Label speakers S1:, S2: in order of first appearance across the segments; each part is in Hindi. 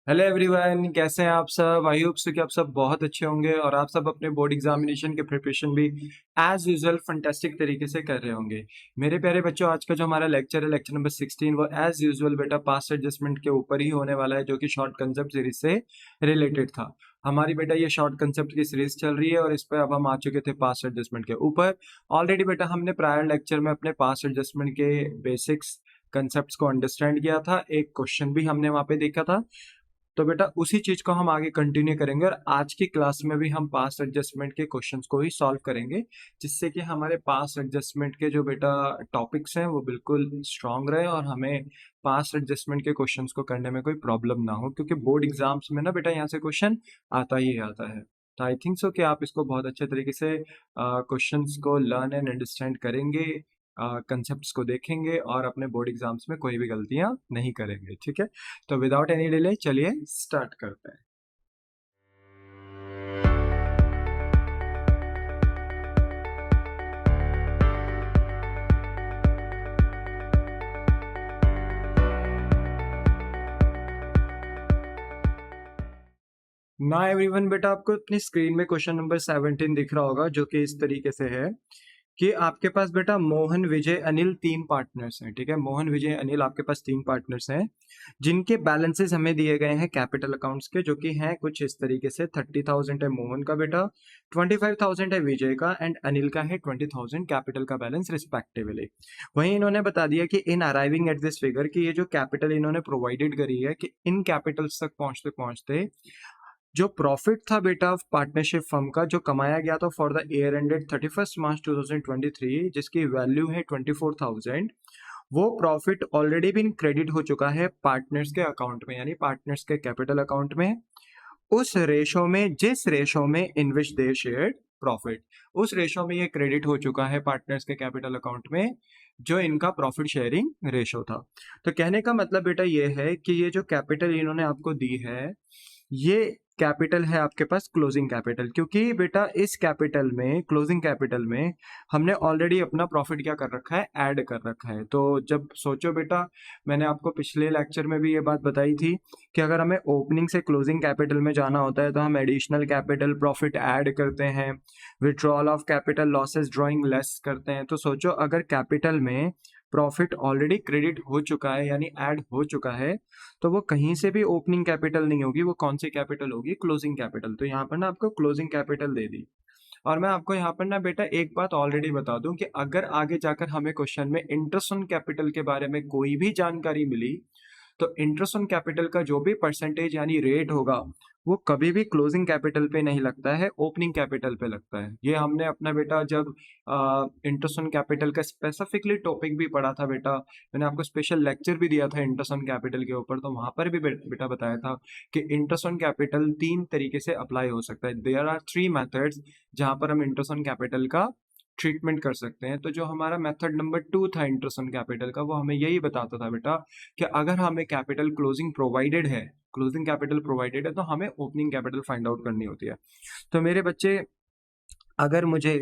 S1: हेलो एवरीवन, कैसे हैं आप सब। आई होप सो कि आप सब बहुत अच्छे होंगे और आप सब अपने बोर्ड एग्जामिनेशन के प्रिपरेशन भी एज यूजुअल फंटेस्टिक तरीके से कर रहे होंगे। मेरे प्यारे बच्चों, आज का जो हमारा लेक्चर है, लेक्चर नंबर 16, वो एज यूजुअल बेटा पास्ट एडजस्टमेंट के ऊपर ही होने वाला है, जो कि शॉर्ट कंसेप्ट सीरीज से रिलेटेड था। हमारी बेटा ये शॉर्ट कंसेप्ट की सीरीज चल रही है और इस पर अब हम आ चुके थे पास्ट एडजस्टमेंट के ऊपर। ऑलरेडी बेटा हमने प्रायर लेक्चर में अपने पास्ट एडजस्टमेंट के बेसिक्स कंसेप्ट्स को अंडरस्टैंड किया था, एक क्वेश्चन भी हमने वहां पे देखा था। तो बेटा उसी चीज को हम आगे कंटिन्यू करेंगे और आज की क्लास में भी हम पास्ट एडजस्टमेंट के क्वेश्चंस को ही सॉल्व करेंगे, जिससे कि हमारे पास्ट एडजस्टमेंट के जो बेटा टॉपिक्स हैं वो बिल्कुल स्ट्रांग रहे और हमें पास्ट एडजस्टमेंट के क्वेश्चंस को करने में कोई प्रॉब्लम ना हो, क्योंकि बोर्ड एग्जाम्स में ना बेटा यहाँ से क्वेश्चन आता ही आता है। तो आई थिंक सो कि आप इसको बहुत अच्छे तरीके से क्वेश्चंस को लर्न एंड अंडरस्टैंड करेंगे, कंसेप्ट्स को देखेंगे और अपने बोर्ड एग्जाम्स में कोई भी गलतियां नहीं करेंगे। ठीक है, तो विदाउट एनी डिले चलिए स्टार्ट करते हैं। ना एवरीवन, बेटा आपको अपनी स्क्रीन में क्वेश्चन नंबर 17 दिख रहा होगा, जो कि इस तरीके से है कि आपके पास बेटा मोहन विजय अनिल तीन पार्टनर्स हैं। ठीक है, मोहन विजय अनिल आपके पास तीन पार्टनर्स हैं, जिनके बैलेंसेस हमें दिए गए हैं कैपिटल अकाउंट्स के, जो कि हैं कुछ इस तरीके से। 30,000 है मोहन का बेटा, 25,000 है विजय का एंड अनिल का है 20,000 कैपिटल का बैलेंस रिस्पेक्टिवली। वहीं इन्होंने बता दिया कि इन अराइविंग एट दिस फिगर, कि ये जो कैपिटल इन्होंने प्रोवाइडेड करी है, कि इन कैपिटल्स तक पहुंचते पहुंचते जो प्रॉफिट था बेटा पार्टनरशिप फर्म का, जो कमाया गया था फॉर द ईयर एंडेड 31 मार्च 2023, जिसकी वैल्यू है 24,000, वो प्रॉफिट ऑलरेडी भी क्रेडिट हो चुका है पार्टनर्स के अकाउंट में, यानी पार्टनर्स के कैपिटल अकाउंट में, उस रेशो में जिस रेशो में इन विच दे शेयर्ड प्रॉफिट, उस रेशो में ये क्रेडिट हो चुका है पार्टनर्स के कैपिटल अकाउंट में, जो इनका प्रॉफिट शेयरिंग रेशो था। तो कहने का मतलब बेटा ये है कि ये जो कैपिटल इन्होंने आपको दी है, ये कैपिटल है आपके पास क्लोजिंग कैपिटल, क्योंकि बेटा इस कैपिटल में, क्लोजिंग कैपिटल में, हमने ऑलरेडी अपना प्रॉफिट क्या कर रखा है, ऐड कर रखा है। तो जब सोचो बेटा, मैंने आपको पिछले लेक्चर में भी ये बात बताई थी कि अगर हमें ओपनिंग से क्लोजिंग कैपिटल में जाना होता है तो हम एडिशनल कैपिटल प्रॉफिट ऐड करते हैं, withdrawal of capital losses drawing less करते हैं। तो सोचो अगर कैपिटल में प्रॉफिट ऑलरेडी क्रेडिट हो चुका है, यानी ऐड हो चुका है, तो वो कहीं से भी ओपनिंग कैपिटल नहीं होगी, वो कौन सी कैपिटल होगी, क्लोजिंग कैपिटल। तो यहाँ पर ना आपको क्लोजिंग कैपिटल दे दी। और मैं आपको यहाँ पर ना बेटा एक बात ऑलरेडी बता दूं कि अगर आगे जाकर हमें क्वेश्चन में इंटरेस्ट ऑन कैपिटल के बारे में कोई भी जानकारी मिली, तो इंटरेस्ट ऑन कैपिटल का जो भी परसेंटेज यानी रेट होगा, वो कभी भी क्लोजिंग कैपिटल पे नहीं लगता है, ओपनिंग कैपिटल पे लगता है। ये हमने अपना बेटा जब इंटरेस्ट ऑन कैपिटल का स्पेसिफिकली टॉपिक भी पढ़ा था बेटा, मैंने आपको स्पेशल लेक्चर भी दिया था इंटरेस्ट ऑन कैपिटल के ऊपर, तो वहां पर भी बेटा बताया था कि इंटरेस्ट ऑन कैपिटल तीन तरीके से अप्लाई हो सकता है। देयर आर थ्री मेथड्स जहां पर हम इंटरेस्ट ऑन कैपिटल का ट्रीटमेंट कर सकते हैं। तो जो हमारा मेथड नंबर 2 था इंटरेस्ट ऑन कैपिटल का, वो हमें यही बताता था बेटा कि अगर हमें कैपिटल क्लोजिंग प्रोवाइडेड है, क्लोजिंग कैपिटल प्रोवाइडेड है, तो हमें ओपनिंग कैपिटल फाइंड आउट करनी होती है। तो मेरे बच्चे, अगर मुझे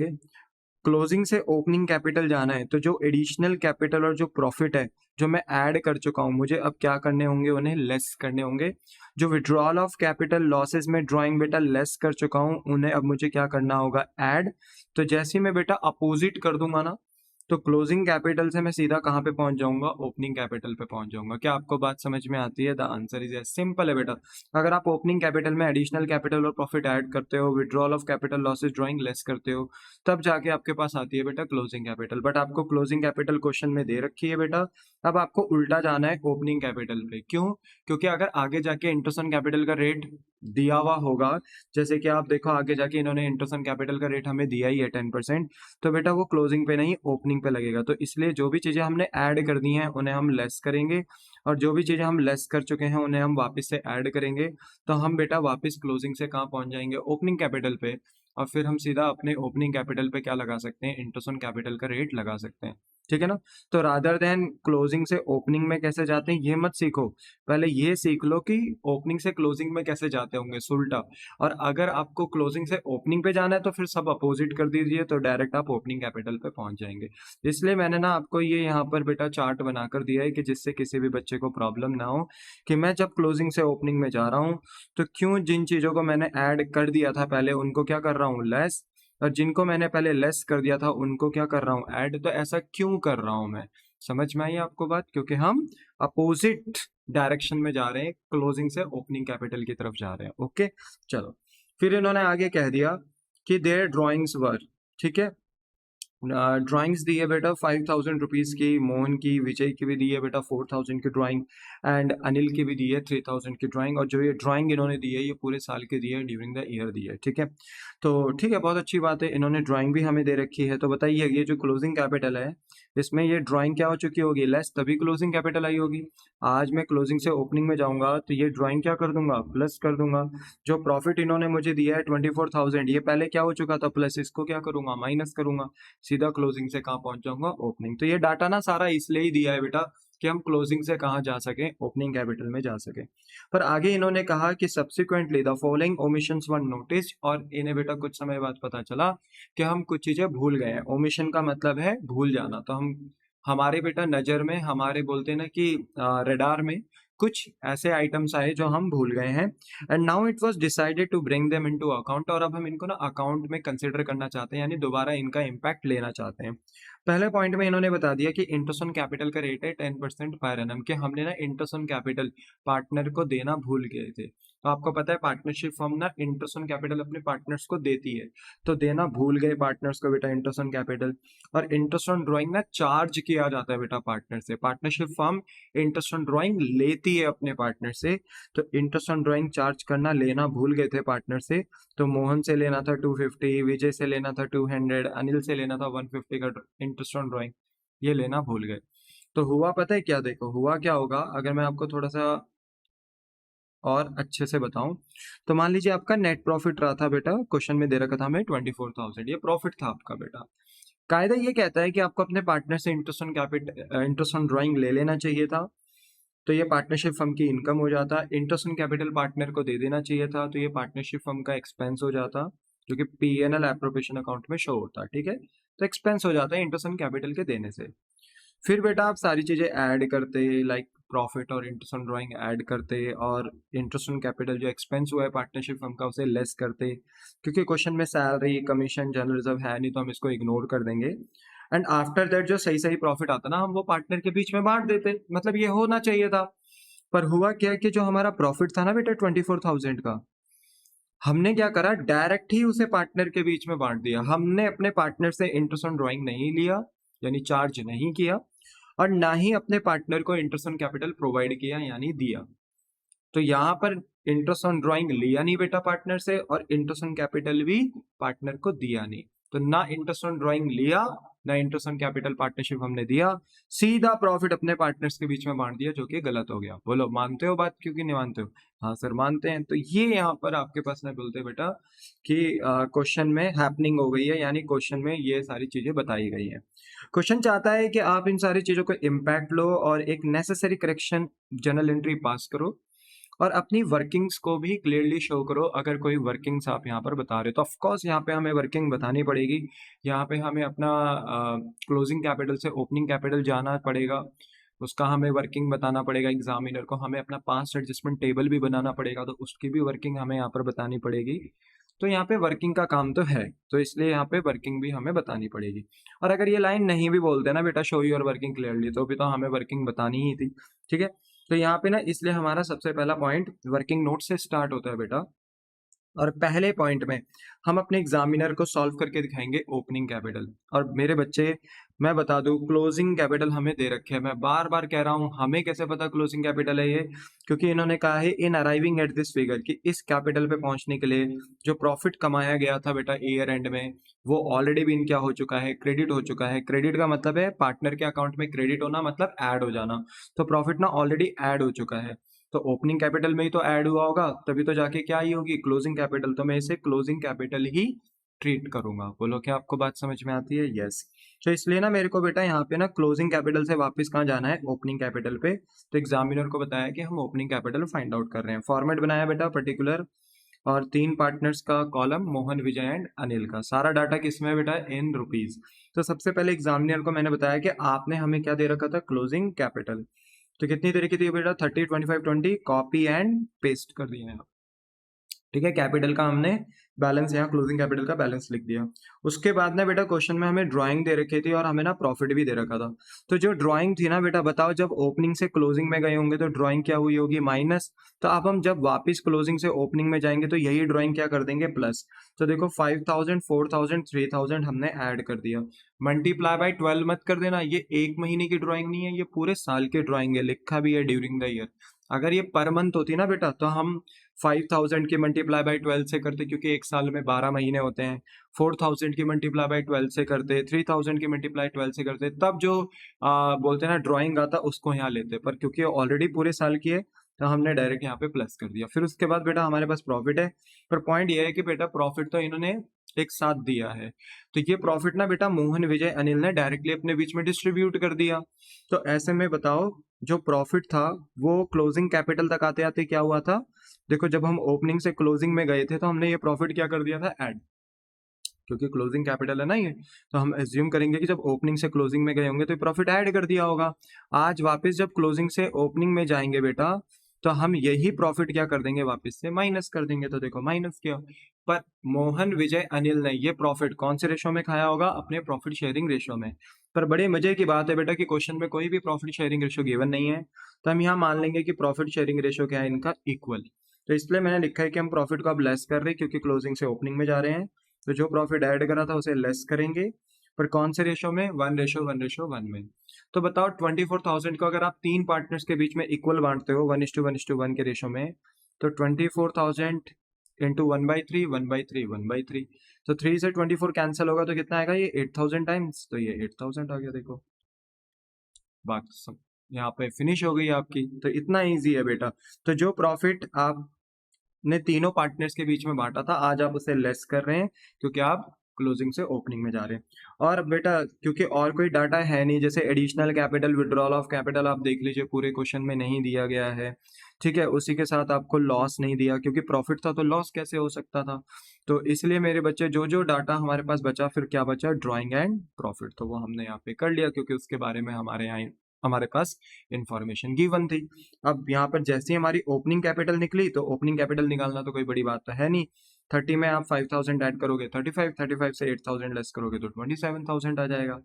S1: क्लोजिंग से ओपनिंग कैपिटल जाना है, तो जो एडिशनल कैपिटल और जो प्रॉफिट है जो मैं ऐड कर चुका हूं, मुझे अब क्या करने होंगे, उन्हें लेस करने होंगे। जो विड्रॉल ऑफ कैपिटल लॉसेस में ड्राइंग बेटा लेस कर चुका हूं, उन्हें अब मुझे क्या करना होगा, ऐड। तो जैसे ही मैं बेटा अपोजिट कर दूंगा ना, तो क्लोजिंग कैपिटल से मैं सीधा कहां पे पहुंच जाऊंगा, ओपनिंग कैपिटल पे पहुंच जाऊंगा। क्या आपको बात समझ में आती है? द आंसर इज सिंपल है बेटा। अगर आप ओपनिंग कैपिटल में एडिशनल कैपिटल और प्रॉफिट ऐड करते हो, withdrawal of capital losses drawing less करते हो, तब जाके आपके पास आती है बेटा क्लोजिंग कैपिटल। बट आपको क्लोजिंग कैपिटल क्वेश्चन में दे रखी है बेटा, अब आपको उल्टा जाना है ओपनिंग कैपिटल पे। क्यों? क्योंकि अगर आगे जाके इंटरेस्ट ऑन कैपिटल का रेट दिया हुआ होगा, जैसे कि आप देखो आगे जाके इन्होंने इंटरेस्ट ऑन कैपिटल का रेट हमें दिया ही है 10%, तो बेटा वो क्लोजिंग पे नहीं ओपनिंग पे लगेगा। तो इसलिए जो भी चीजें हमने ऐड कर दी हैं उन्हें हम लेस करेंगे, और जो भी चीजें हम लेस कर चुके हैं उन्हें हम वापस से ऐड करेंगे। तो हम बेटा वापस क्लोजिंग से कहाँ पहुंच जाएंगे, ओपनिंग कैपिटल पे, और फिर हम सीधा अपने ओपनिंग कैपिटल पे क्या लगा सकते हैं, इंटरेस्ट ऑन कैपिटल का रेट लगा सकते हैं। ठीक है ना। तो रादर देन क्लोजिंग से ओपनिंग में कैसे जाते हैं ये मत सीखो, पहले ये सीख लो कि ओपनिंग से क्लोजिंग में कैसे जाते होंगे उल्टा। और अगर आपको क्लोजिंग से ओपनिंग पे जाना है तो फिर सब अपोजिट कर दीजिए, तो डायरेक्ट आप ओपनिंग कैपिटल पे पहुंच जाएंगे। इसलिए मैंने ना आपको ये यहाँ पर बेटा चार्ट बनाकर दिया है कि जिससे किसी भी बच्चे को प्रॉब्लम ना हो कि मैं जब क्लोजिंग से ओपनिंग में जा रहा हूँ तो क्यों जिन चीजों को मैंने ऐड कर दिया था पहले उनको क्या कर रहा हूँ लेस, और जिनको मैंने पहले लेस कर दिया था उनको क्या कर रहा हूँ ऐड। तो ऐसा क्यों कर रहा हूँ मैं, समझ में आई आपको बात, क्योंकि हम अपोजिट डायरेक्शन में जा रहे हैं, क्लोजिंग से ओपनिंग कैपिटल की तरफ जा रहे हैं। ओके चलो, फिर इन्होंने आगे कह दिया कि देयर ड्राइंग्स वर, ठीक है, ड्राइंग्स दी है बेटा 5,000 रुपीज की, मोहन की, विजय की भी दी है बेटा 4,000 की ड्राइंग, एंड अनिल की भी दी है 3,000 की ड्राइंग। और जो ये ड्राइंग इन्होंने दी है ये पूरे साल की दी है, ड्यूरिंग द ईयर दी है, ठीक है। तो ठीक है, बहुत अच्छी बात है, इन्होंने ड्राइंग भी हमें दे रखी है। तो बताइए ये जो क्लोजिंग कैपिटल है इसमें ये ड्राइंग क्या हो चुकी होगी लेस, तभी क्लोजिंग कैपिटल आई होगी। आज मैं क्लोजिंग से ओपनिंग में जाऊंगा तो ये ड्राइंग क्या कर दूंगा प्लस कर दूंगा। जो प्रॉफिट इन्होंने मुझे दिया है 24,000, ये पहले क्या हो चुका था प्लस, इसको क्या करूंगा माइनस करूंगा, सीधा क्लोजिंग से कहाँ पहुंच जाऊंगा ओपनिंग। तो ये डाटा ना सारा इसलिए ही दिया है बेटा कि हम क्लोजिंग से कहाँ जा सके ओपनिंग कैपिटल में जा सके। पर आगे इन्होंने कहा कि subsequently the following omissions were notice, और इन्हें बेटा कुछ समय बाद पता चला कि हम कुछ चीजें भूल गए हैं। ओमिशन का मतलब है भूल जाना, तो हम हमारे बेटा नजर में हमारे बोलते हैं ना कि रेडार में कुछ ऐसे आइटम्स आए जो हम भूल गए हैं। And now it was decided to bring them into account, और अब हम इनको ना अकाउंट में कंसिडर करना चाहते हैं, यानी दोबारा इनका इम्पैक्ट लेना चाहते हैं। पहले पॉइंट में इन्होंने बता दिया कि इंटरेस्ट ऑन कैपिटल का रेट है 10% पर एनम, कि हमने ना इंटरेस्ट ऑन कैपिटल पार्टनर को देना भूल गए थे। तो आपको पता है पार्टनरशिप फर्म ना इंटरेस्ट ऑन कैपिटल अपने पार्टनर्स को देती है, तो देना भूल गए पार्टनर्स को बेटा इंटरेस्ट ऑन कैपिटल। और इंटरेस्ट ऑन ड्राइंग ना चार्ज किया जाता है बेटा पार्टनर से, partnership firm interest on drawing लेती है अपने पार्टनर से, तो इंटरेस्ट ऑन ड्राइंग चार्ज करना लेना भूल गए थे पार्टनर से। तो मोहन से लेना था 250, विजय से लेना था 200, अनिल से लेना था 150 का इंटरेस्ट ऑन ड्राइंग, ये लेना भूल गए। तो हुआ पता है क्या, देखो हुआ क्या होगा अगर मैं आपको थोड़ा सा और अच्छे से बताऊं। तो मान लीजिए आपका नेट प्रॉफिट रहा था बेटा, क्वेश्चन में दे रखा था हमें 24,000, ये प्रॉफिट था आपका बेटा। कायदा ये कहता है कि आपको अपने पार्टनर से इंटरेस्ट ऑन ड्राइंग ले लेना चाहिए था, तो ये पार्टनरशिप फर्म की इनकम हो जाता। इंटरेस्ट ऑन कैपिटल पार्टनर को दे देना चाहिए था, तो ये पार्टनरशिप फर्म का एक्सपेंस हो जाता, जो कि पीएनएल एप्रोप्रिएशन अकाउंट में शो होता है, ठीक है। तो एक्सपेंस हो जाता है इंटरेस्ट ऑन कैपिटल के देने से। फिर बेटा आप सारी चीजें ऐड करते, लाइक प्रॉफिट और इंटरेस्ट ऑन ड्राइंग ऐड करते, और इंटरेस्ट ऑन कैपिटल जो एक्सपेंस हुआ है पार्टनरशिप फर्म का उसे लेस करते, क्योंकि क्वेश्चन में सैलरी कमीशन जनरल रिजर्व है नहीं तो हम इसको इग्नोर कर देंगे। एंड आफ्टर दैट जो सही सही प्रॉफिट आता ना हम वो पार्टनर के बीच में बांट देते, मतलब ये होना चाहिए था। पर हुआ क्या कि जो हमारा प्रॉफिट था ना बेटा 24,000 का, हमने क्या करा डायरेक्ट ही उसे पार्टनर के बीच में बांट दिया। हमने अपने पार्टनर से इंटरेस्ट ऑन ड्राइंग नहीं लिया, यानी चार्ज नहीं किया, और ना ही अपने पार्टनर को इंटरेस्ट ऑन कैपिटल प्रोवाइड किया यानी दिया। तो यहाँ पर इंटरेस्ट ऑन ड्राइंग लिया नहीं बेटा पार्टनर से, और इंटरेस्ट ऑन कैपिटल भी पार्टनर को दिया नहीं। तो ना इंटरेस्ट ऑन ड्राइंग लिया ना इंटरेस्ट ऑन कैपिटल पार्टनरशिप हमने दिया, सीधा प्रॉफिट अपने पार्टनर्स के बीच में बांट दिया, जो कि गलत हो गया। बोलो मानते हो बात, क्योंकि नहीं मानते हो? हाँ सर मानते हैं। तो ये यहाँ पर आपके पास ना बोलते बेटा कि क्वेश्चन में हैपनिंग हो गई है, यानी क्वेश्चन में ये सारी चीजें बताई गई है। क्वेश्चन चाहता है कि आप इन सारी चीजों को इम्पैक्ट लो और एक नेसेसरी करेक्शन जर्नल एंट्री पास करो, और अपनी वर्किंग्स को भी क्लियरली शो करो। अगर कोई वर्किंग्स आप यहाँ पर बता रहे हो तो ऑफ कोर्स यहाँ पे हमें वर्किंग बतानी पड़ेगी। यहाँ पे हमें अपना क्लोजिंग कैपिटल से ओपनिंग कैपिटल जाना पड़ेगा, उसका हमें वर्किंग बताना पड़ेगा एग्जामिनर को, हमें अपना पास्ट एडजस्टमेंट टेबल भी बनाना पड़ेगा, तो उसकी भी वर्किंग हमें यहाँ पर बतानी पड़ेगी। तो यहाँ पे वर्किंग का काम तो है, तो इसलिए यहाँ पे वर्किंग भी हमें बतानी पड़ेगी। और अगर ये लाइन नहीं भी बोलते ना बेटा शो योर वर्किंग क्लियरली, तो भी तो हमें वर्किंग बतानी ही थी, ठीक है। तो यहाँ पे ना इसलिए हमारा सबसे पहला पॉइंट वर्किंग नोट से स्टार्ट होता है बेटा। और पहले पॉइंट में हम अपने एग्जामिनर को सॉल्व करके दिखाएंगे ओपनिंग कैपिटल। और मेरे बच्चे मैं बता दूं क्लोजिंग कैपिटल हमें दे रखे है, मैं बार बार कह रहा हूं हमें कैसे पता क्लोजिंग कैपिटल है ये, क्योंकि इन्होंने कहा है इन अराइविंग एट दिस फिगर, कि इस कैपिटल पे पहुंचने के लिए जो प्रॉफिट कमाया गया था बेटा ईयर एंड में वो ऑलरेडी भी क्या हो चुका है क्रेडिट हो चुका है। क्रेडिट का मतलब है पार्टनर के अकाउंट में क्रेडिट होना, मतलब ऐड हो जाना। तो प्रॉफिट ना ऑलरेडी ऐड हो चुका है, तो ओपनिंग कैपिटल में ही तो ऐड हुआ होगा, तभी तो जाके क्या ही होगी क्लोजिंग कैपिटल। तो मैं इसे क्लोजिंग कैपिटल ही ट्रीट करूंगा। बोलो क्या आपको बात समझ में आती है? यस। तो इसलिए ना मेरे को बेटा यहाँ पे ना क्लोजिंग कैपिटल से वापस कहाँ जाना है? ओपनिंग कैपिटल पे। तो एग्जामिनर को बताया कि हम ओपनिंग कैपिटल फाइंड आउट कर रहे हैं। फॉर्मेट बनाया बेटा पर्टिकुलर, और 3 पार्टनर्स का column, Mohan, Vijay and Anil का। सारा डाटा किसमें है बेटा? In rupees. तो सबसे पहले एग्जामिनर को मैंने बताया कि आपने हमें क्या दे रखा था? Closing capital. तो कितनी देर की थी बेटा? 30, 25, 20। कॉपी एंड पेस्ट कर दिया है। ठीक है, कैपिटल का हमने बैलेंस, यहाँ क्लोजिंग कैपिटल का बैलेंस लिख दिया। उसके बाद ना बेटा क्वेश्चन में हमें ड्राइंग दे रखी थी और हमें ना प्रॉफिट भी दे रखा था। तो जो ड्राइंग थी ना बेटा, बताओ जब ओपनिंग से क्लोजिंग में गए होंगे तो ड्राइंग क्या हुई होगी? माइनस। तो अब हम जब वापस क्लोजिंग से ओपनिंग में जाएंगे तो यही ड्राइंग क्या कर देंगे? प्लस। तो देखो 5000, 4000, 3000 हमने ऐड कर दिया। मल्टीप्लाई बाय 12 मत कर देना, ये एक महीने की ड्राइंग नहीं है, ये पूरे साल की ड्राइंग है, लिखा भी है ड्यूरिंग द ईयर। अगर ये पर मंथ होती ना बेटा तो हम 5000 की मल्टीप्लाई बाय 12 से करते, क्योंकि एक साल में 12 महीने होते हैं। 4000 की मल्टीप्लाई बाय 12 से करते, 3000 की मल्टीप्लाई 12 से करते, तब जो बोलते हैं ना ड्राइंग आता उसको यहाँ लेते। पर क्योंकि ऑलरेडी पूरे साल की है तो हमने डायरेक्ट यहाँ पे प्लस कर दिया। फिर उसके बाद बेटा हमारे पास प्रॉफिट है। पर पॉइंट ये है कि बेटा प्रॉफिट तो इन्होंने एक साथ दिया है, तो ये प्रॉफिट ना बेटा मोहन, विजय, अनिल ने डायरेक्टली अपने बीच में डिस्ट्रीब्यूट कर दिया। तो ऐसे में बताओ जो प्रॉफिट था वो क्लोजिंग कैपिटल तक आते आते क्या हुआ था? देखो जब हम ओपनिंग से क्लोजिंग में गए थे तो हमने ये प्रॉफिट क्या कर दिया था? ऐड। क्योंकि क्लोजिंग कैपिटल है ना ये, तो हम एज्यूम करेंगे कि जब ओपनिंग से क्लोजिंग में गए होंगे तो प्रॉफिट ऐड कर दिया होगा। आज वापस जब क्लोजिंग से ओपनिंग में जाएंगे बेटा तो हम यही प्रॉफिट क्या कर देंगे? वापस से माइनस कर देंगे। तो देखो माइनस किया। पर मोहन, विजय, अनिल ने ये प्रॉफिट कौन से रेशो में खाया होगा? अपने प्रॉफिट शेयरिंग रेशो में। पर बड़े मजे की बात है बेटा कि क्वेश्चन में कोई भी प्रॉफिट शेयरिंग रेशो गिवन नहीं है, तो हम यहाँ मान लेंगे कि प्रॉफिट शेयरिंग रेशो क्या है इनका? इक्वल। तो इसलिए मैंने लिखा है कि हम प्रॉफिट को अब लेस कर रहे हैं क्योंकि क्लोजिंग से ओपनिंग में जा रहे हैं। तो जो प्रॉफिट ऐड करा था उसे लेस करेंगे, पर कौन से रेशो में? 1:1:1 में। तो बताओ 24,000 को अगर आप 3 पार्टनर्स के बीच में इक्वल बांटते हो 1:1:1 के रेशो में, तो 24,000 इंटू 1/3, 1/3, 1/3। तो 3 से 24 कैंसिल होगा तो कितना आएगा? ये 8000 टाइम्स, तो ये 8000 आ गया। देखो बात सब यहाँ पे फिनिश हो गई आपकी। तो इतना इजी है बेटा। तो जो प्रॉफिट आप ने तीनों पार्टनर्स के बीच में बांटा था आज आप उसे लेस कर रहे हैं क्योंकि आप क्लोजिंग से ओपनिंग में जा रहे हैं। और बेटा क्योंकि और कोई डाटा है नहीं, जैसे additional capital, withdrawal of capital आप देख लीजिए पूरे क्वेश्चन में नहीं दिया गया है। ठीक है, उसी के साथ आपको लॉस नहीं दिया क्योंकि प्रॉफिट था तो लॉस कैसे हो सकता था। तो इसलिए मेरे बच्चे जो जो डाटा हमारे पास बचा, फिर क्या बचा? Drawing and profit. तो वो हमने यहाँ पे कर लिया क्योंकि उसके बारे में हमारे पास इंफॉर्मेशन गिवन थी। अब यहाँ पर जैसे ही हमारी ओपनिंग कैपिटल निकली तो ओपनिंग कैपिटल निकालना तो कोई बड़ी बात तो है नहीं। 30 में आप 5000 ऐड करोगे 35, 35 से 8000 लेस करोगे तो 27,000 आ जाएगा।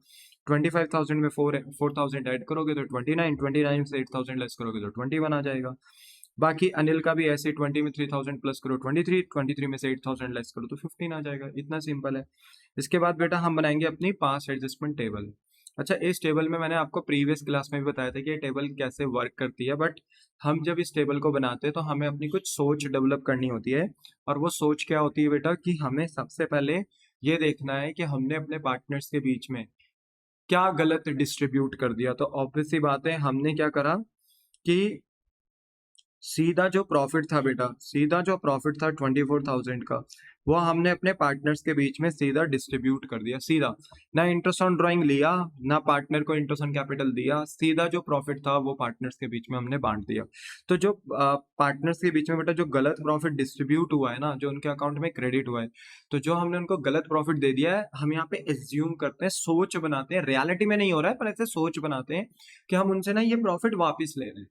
S1: 25,000 में 4000 ऐड करोगे तो 29, 29 से 8000 लेस करोगे तो 21 आ जाएगा। बाकी अनिल का भी ऐसे 20 में 3000 प्लस करो 23, 23 में से 8000 लेस करो तो 15 आ जाएगा। इतना सिंपल है। इसके बाद बेटा हम बनाएंगे अपनी पास्ट एडजस्टमेंट टेबल। अच्छा, इस टेबल में मैंने आपको प्रीवियस क्लास में भी बताया था कि ये टेबल कैसे वर्क करती है, बट हम जब इस टेबल को बनाते हैं तो हमें अपनी कुछ सोच डेवलप करनी होती है। और वो सोच क्या होती है बेटा कि हमें सबसे पहले ये देखना है कि हमने अपने पार्टनर्स के बीच में क्या गलत डिस्ट्रीब्यूट कर दिया। तो ऑब्वियस सी बात है हमने क्या करा कि सीधा जो प्रॉफिट था बेटा, सीधा जो प्रॉफिट था 24,000 का, वो हमने अपने पार्टनर्स के बीच में सीधा डिस्ट्रीब्यूट कर दिया। सीधा ना इंटरेस्ट ऑन ड्राइंग लिया, ना पार्टनर को इंटरेस्ट ऑन कैपिटल दिया, सीधा जो प्रॉफिट था वो पार्टनर्स के बीच में हमने बांट दिया। तो जो पार्टनर्स के बीच में बेटा जो गलत प्रॉफिट डिस्ट्रीब्यूट हुआ है ना, जो उनके अकाउंट में क्रेडिट हुआ है, तो जो हमने उनको गलत प्रॉफिट दे दिया है, हम यहाँ पे एज्यूम करते हैं, सोच बनाते हैं, रियलिटी में नहीं हो रहा है पर ऐसे सोच बनाते हैं कि हम उनसे ना ये प्रॉफिट वापिस ले रहे हैं।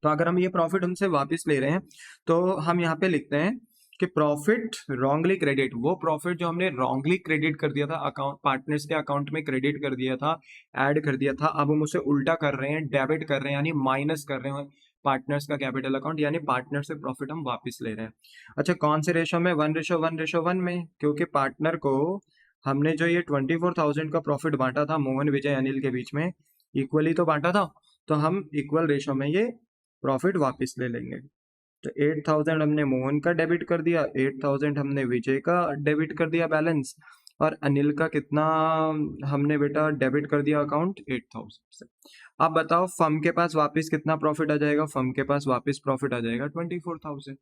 S1: तो अगर हम ये प्रॉफिट उनसे वापस ले रहे हैं तो हम यहाँ पे लिखते हैं कि प्रॉफिट रॉन्गली क्रेडिट, वो प्रॉफिट जो हमने रॉन्गली क्रेडिट कर दिया था अकाउंट, पार्टनर्स के अकाउंट में क्रेडिट कर दिया था, ऐड कर दिया था, अब हम उसे उल्टा कर रहे हैं, डेबिट कर रहे हैं, यानी माइनस कर रहे हैं पार्टनर्स का कैपिटल अकाउंट, यानी पार्टनर से प्रॉफिट हम वापस ले रहे हैं। अच्छा, कौन से रेशो में? 1:1:1 में, क्योंकि पार्टनर को हमने जो ये 24,000 का प्रॉफिट बांटा था मोहन, विजय, अनिल के बीच में, इक्वली तो बांटा था, तो हम इक्वल रेशो में ये प्रॉफिट वापस ले लेंगे। तो 8000 हमने मोहन का डेबिट कर दिया, 8000 हमने विजय का डेबिट कर दिया बैलेंस, और अनिल का कितना हमने बेटा डेबिट कर दिया अकाउंट? 8000 से। अब बताओ फर्म के पास वापस कितना प्रॉफिट आ जाएगा? फर्म के पास वापस प्रॉफिट आ जाएगा 24,000।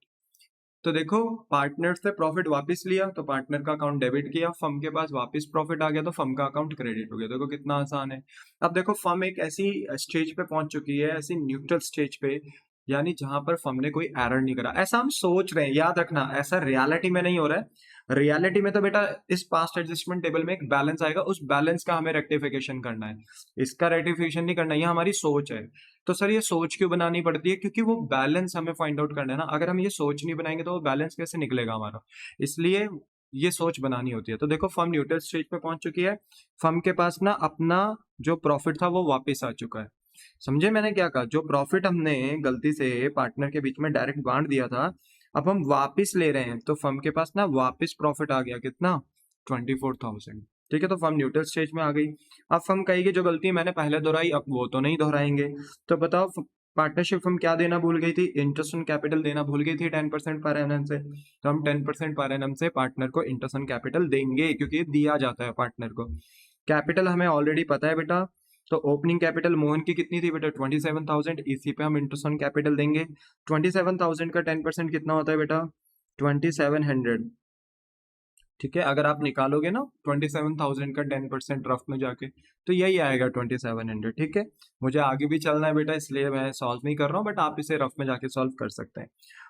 S1: तो देखो पार्टनर से प्रॉफिट वापस लिया तो पार्टनर का अकाउंट डेबिट किया, फर्म के पास वापस प्रॉफिट आ गया तो फर्म का अकाउंट क्रेडिट हो गया। देखो कितना आसान है। अब देखो फर्म एक ऐसी स्टेज पे पहुंच चुकी है, ऐसी न्यूट्रल स्टेज पे, यानी जहां पर फर्म ने कोई एरर नहीं करा। ऐसा हम सोच रहे हैं, याद रखना ऐसा रियलिटी में नहीं हो रहा है। रियलिटी में तो बेटा इस पास्ट एडजस्टमेंट टेबल में एक बैलेंस आएगा, उस बैलेंस का हमें रेक्टिफिकेशन करना है, इसका रेक्टिफिकेशन नहीं करना, ये हमारी सोच है। तो सर ये सोच क्यों बनानी पड़ती है? क्योंकि वो बैलेंस हमें फाइंड आउट करना है ना। अगर हम ये सोच नहीं बनाएंगे तो वो बैलेंस कैसे निकलेगा हमारा, इसलिए ये सोच बनानी होती है। तो देखो फर्म न्यूट्रल स्टेज पे पहुंच चुकी है, फर्म के पास ना अपना जो प्रॉफिट था वो वापस आ चुका है। समझे मैंने क्या कहा? जो प्रॉफिट हमने गलती से पार्टनर के बीच में डायरेक्ट बांट दिया था, अब हम वापस ले रहे हैं, तो फर्म के पास ना वापस प्रॉफिट आ गया कितना? 24,000। ठीक है, तो फर्म न्यूट्रल स्टेज में आ गई। अब फर्म कहेगी जो गलती मैंने पहले दोहराई अब वो तो नहीं दोहराएंगे। तो बताओ पार्टनरशिप फर्म क्या देना भूल गई थी? इंटरेस्ट ऑन कैपिटल देना भूल गई थी 10% पर एनम से। तो हम 10% पर एनम से पार्टनर को इंटरेस्ट ऑन कैपिटल देंगे, क्योंकि ये दिया जाता है पार्टनर को। कैपिटल हमें ऑलरेडी पता है बेटा, तो ओपनिंग कैपिटल मोहन की कितनी थी बेटा? 27,000। इसी पे हम इंटरेस्ट ऑन कैपिटल देंगे। 27,000 का 10% कितना होता है बेटा? 2700। ठीक है, अगर आप निकालोगे ना 27,000 का 10% रफ में जाके, तो यही आएगा 2700। ठीक है, मुझे आगे भी चलना है बेटा, इसलिए मैं सॉल्व नहीं कर रहा हूँ, बट आप इसे रफ में जाके सॉल्व कर सकते हैं।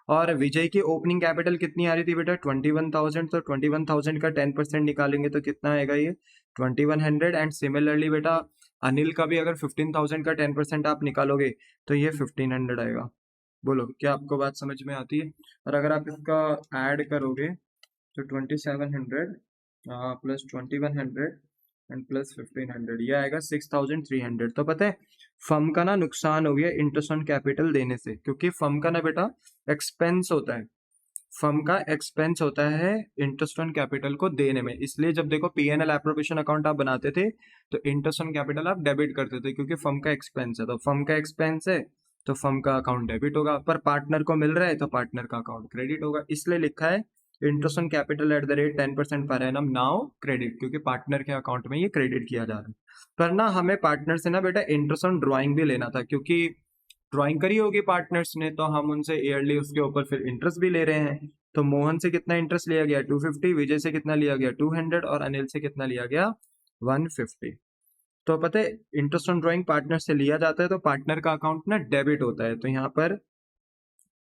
S1: और विजय की ओपनिंग कैपिटल कितनी आ रही थी बेटा? 21,000। तो 21,000 का 10% निकालेंगे तो कितना आएगा? ये 2100। एंड सिमिलरली बेटा अनिल का भी अगर 15,000 का 10% आप निकालोगे तो ये 1500 आएगा। बोलो क्या आपको बात समझ में आती है? और अगर आप इसका ऐड करोगे तो 2700 प्लस 2100 एंड प्लस 1500, ये आएगा 6,300। तो पता है फर्म का ना नुकसान हो गया इंटरेस्ट ऑन कैपिटल देने से, क्योंकि फर्म का ना बेटा एक्सपेंस होता है, फर्म का एक्सपेंस होता है इंटरेस्ट ऑन कैपिटल को देने में। इसलिए जब देखो पीएनएल एप्रोप्रिएशन अकाउंट आप बनाते थे तो इंटरेस्ट ऑन कैपिटल आप डेबिट करते थे, क्योंकि फर्म का एक्सपेंस है। तो फर्म का एक्सपेंस है तो फर्म का अकाउंट डेबिट होगा, पर पार्टनर को मिल रहा है तो पार्टनर का अकाउंट क्रेडिट होगा। इसलिए लिखा है interest on capital at the rate 10% per annum now credit, क्योंकि पार्टनर के अकाउंट में ये क्रेडिट किया जा रहा है। पर ना हमें पार्टनर से ना बेटा इंटरेस्ट ऑन ड्रॉइंग भी लेना था, क्योंकि ड्राइंग करी होगी पार्टनर्स ने, तो हम उनसे ईयरली उसके ऊपर फिर इंटरेस्ट भी ले रहे हैं। तो मोहन से कितना इंटरेस्ट लिया गया? 250। विजय से कितना लिया गया? 200। और अनिल से कितना लिया गया? 150। तो पता है इंटरेस्ट ऑन ड्राइंग पार्टनर से लिया जाता है तो पार्टनर का अकाउंट ना डेबिट होता है। तो यहाँ पर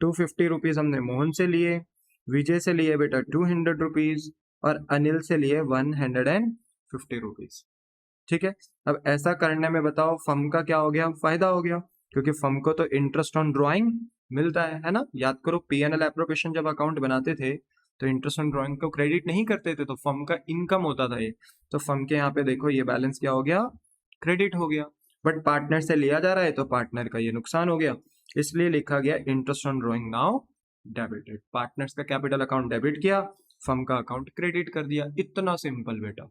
S1: 250 रुपीज हमने मोहन से लिए, विजय से लिए बेटा 200 रुपीज, और अनिल से लिए 150 रुपीज। ठीक है, अब ऐसा करने में बताओ फर्म का क्या हो गया? फायदा हो गया, क्योंकि फर्म को तो इंटरेस्ट ऑन ड्राइंग मिलता है ना। याद करो पीएनएल एप्रोप्रिएशन जब अकाउंट बनाते थे तो इंटरेस्ट ऑन ड्राइंग को क्रेडिट नहीं करते थे, तो फर्म का इनकम होता था ये। तो फर्म के यहाँ पे देखो ये बैलेंस क्या हो गया? क्रेडिट हो गया। बट पार्टनर से लिया जा रहा है तो पार्टनर का ये नुकसान हो गया, इसलिए लिखा गया interest on drawing now debited. Partners का कैपिटल अकाउंट डेबिट किया, फर्म का अकाउंट क्रेडिट कर दिया। इतना सिंपल बेटा।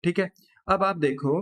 S1: ठीक है, अब आप देखो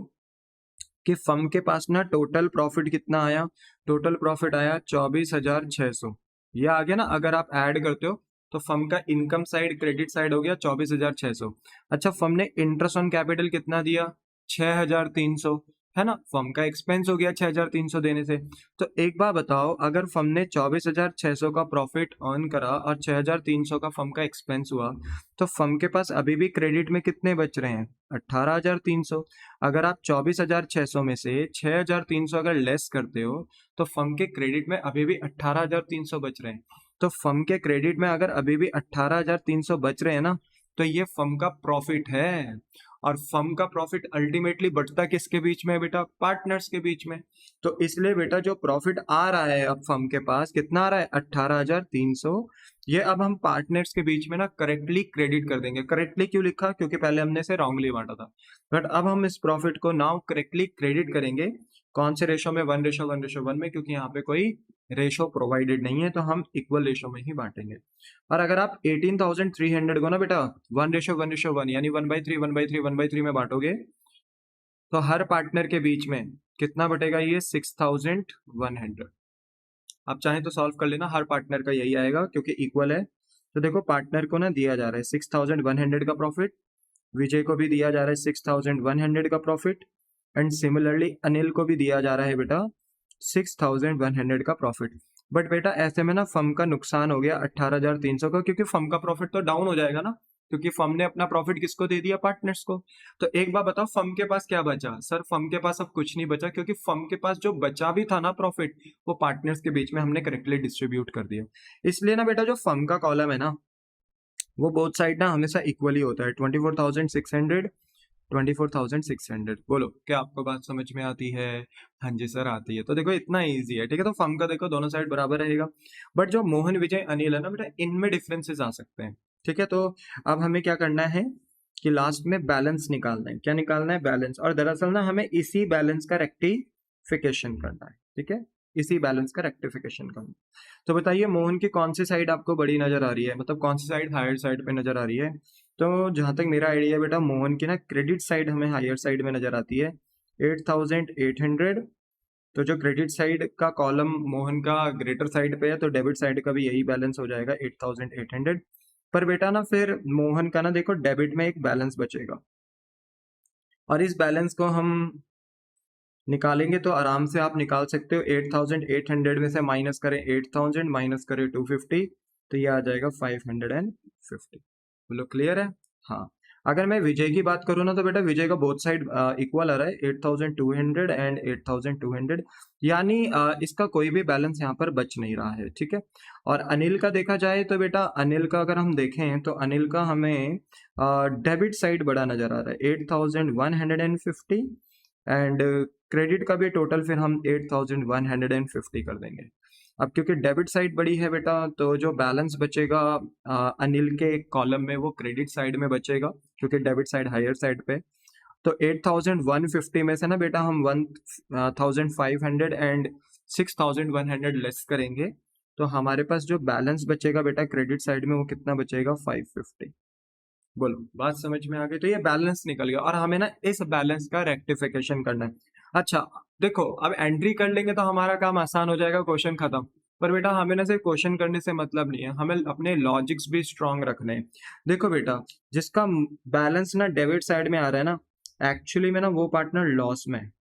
S1: कि फर्म के पास ना टोटल प्रॉफिट कितना आया? टोटल प्रॉफिट आया 24,600। ये आ गया ना, अगर आप ऐड करते हो तो फर्म का इनकम साइड क्रेडिट साइड हो गया 24,600। अच्छा, फर्म ने इंटरेस्ट ऑन कैपिटल कितना दिया? 6,300, है ना। फर्म का एक्सपेंस हो गया 6,300 देने से। तो एक बार बताओ, अगर फर्म ने 24,600 का प्रॉफिट अर्न करा और 6,300 का फर्म का एक्सपेंस हुआ, तो फर्म के पास अभी भी क्रेडिट में कितने बच रहे हैं? 18,300। अगर आप 24,600 में से 6,300 अगर लेस करते हो तो फर्म के क्रेडिट में अभी भी 18,300 बच रहे हैं। तो फर्म के क्रेडिट में अगर अभी भी 18,300 बच रहे हैं ना, तो ये फर्म का प्रॉफिट है। और फर्म का प्रॉफिट अल्टीमेटली बढ़ता किसके बीच में है बेटा? पार्टनर्स के बीच में। तो इसलिए बेटा जो प्रॉफिट आ रहा है अब फर्म के पास कितना आ रहा है? 18,300। ये अब हम पार्टनर्स के बीच में ना करेक्टली क्रेडिट कर देंगे। करेक्टली क्यों लिखा? क्योंकि पहले हमने इसे रॉन्गली बांटा था, बट अब हम इस प्रॉफिट को नाउ करेक्टली क्रेडिट करेंगे। कौन से रेशो में? 1:1:1 में, क्योंकि यहाँ पे कोई रेशो प्रोवाइडेड नहीं है, तो हम इक्वल रेशो में ही बांटेंगे। और अगर आप 18,300 को ना बेटा 1:1:1 यानी 1/3 1/3 1/3 में बांटोगे तो हर पार्टनर के बीच में कितना बटेगा? ये 6,100। आप चाहें तो सॉल्व कर लेना, हर पार्टनर का यही आएगा क्योंकि इक्वल है। तो देखो पार्टनर को ना दिया जा रहा है 6,100 का प्रॉफिट, विजय को भी दिया जा रहा है 6,100 का प्रॉफिट, एंड सिमिलरली अनिल को भी दिया जा रहा है बेटा 6,100 का प्रॉफिट। बट बेटा ऐसे में ना फर्म का नुकसान हो गया 18,300 का, क्योंकि फर्म का प्रॉफिट तो डाउन हो जाएगा ना, क्योंकि फर्म ने अपना प्रॉफिट किसको दे दिया, पार्टनर्स को। तो एक बार बताओ फर्म के पास क्या बचा? सर फर्म के पास अब कुछ नहीं बचा, क्योंकि फर्म के पास जो बचा भी था ना प्रॉफिट, वो पार्टनर्स के बीच में हमने करेक्टली डिस्ट्रीब्यूट कर दिया। इसलिए ना बेटा जो फर्म का कॉलम है ना, वो बोथ साइड ना हमेशा इक्वली होता है। 24,600, 24,600। बोलो क्या आपको बात समझ में आती है? हाँ जी सर आती है। तो देखो इतना इजी है, ठीक है। तो फर्म का देखो दोनों साइड बराबर रहेगा, बट जो मोहन विजय अनिल है ना बेटा, इनमें डिफरेंसेस आ सकते हैं, ठीक है। तो अब हमें क्या करना है कि लास्ट में बैलेंस निकालना है। क्या निकालना है? बैलेंस। और दरअसल ना हमें इसी बैलेंस का रेक्टिफिकेशन करना है, ठीक है, इसी बैलेंस का रेक्टिफिकेशन करना है। तो बताइए मोहन की कौन सी साइड आपको बड़ी नजर आ रही है, मतलब कौन सी साइड हायर साइड पे नजर आ रही है? तो जहां तक मेरा आइडिया बेटा, मोहन की ना क्रेडिट साइड हमें हायर साइड में नजर आती है, 8,800। तो जो क्रेडिट साइड का कॉलम मोहन का ग्रेटर साइड पे है, तो डेबिट साइड का भी यही बैलेंस हो जाएगा 8,800। पर बेटा ना फिर मोहन का ना देखो डेबिट में एक बैलेंस बचेगा, और इस बैलेंस को हम निकालेंगे तो आराम से आप निकाल सकते हो। 8,800 में से माइनस करें 8,000, माइनस करें 250, तो ये आ जाएगा 550। बोलो क्लियर है? हाँ। अगर मैं विजय की बात करूँ ना, तो बेटा विजय का बोथ साइड इक्वल आ रहा है, 8,200 एंड 8,200, यानी इसका कोई भी बैलेंस यहाँ पर बच नहीं रहा है, ठीक है। और अनिल का देखा जाए तो बेटा, अनिल का अगर हम देखें तो अनिल का हमें डेबिट साइड बड़ा नजर आ रहा है, 8,150, एंड क्रेडिट का भी टोटल फिर हम 8,150 कर देंगे। अब क्योंकि डेबिट साइड बड़ी है बेटा, तो जो बैलेंस बचेगा अनिल के कॉलम में, वो क्रेडिट साइड में बचेगा, क्योंकि डेबिट साइड हायर साइड पे। तो 8,150 में से ना बेटा हम 1,500 एंड 6,100 लेस करेंगे, तो हमारे पास जो बैलेंस बचेगा बेटा क्रेडिट साइड में, वो कितना बचेगा? 550। बोलो बात समझ में आ गई? तो ये बैलेंस निकल गया, और हमें ना इस बैलेंस का रेक्टिफिकेशन करना है। अच्छा देखो, अब एंट्री कर लेंगे तो हमारा काम आसान हो जाएगा, क्वेश्चन खत्म। पर बेटा हमें ना सिर्फ क्वेश्चन करने से मतलब नहीं है, हमें अपने लॉजिक्स भी स्ट्रांग रखने हैं। देखो बेटा, जिसका बैलेंस ना डेबिट साइड में आ रहा है ना, एक्चुअली में ना वो पार्टनर लॉस में है,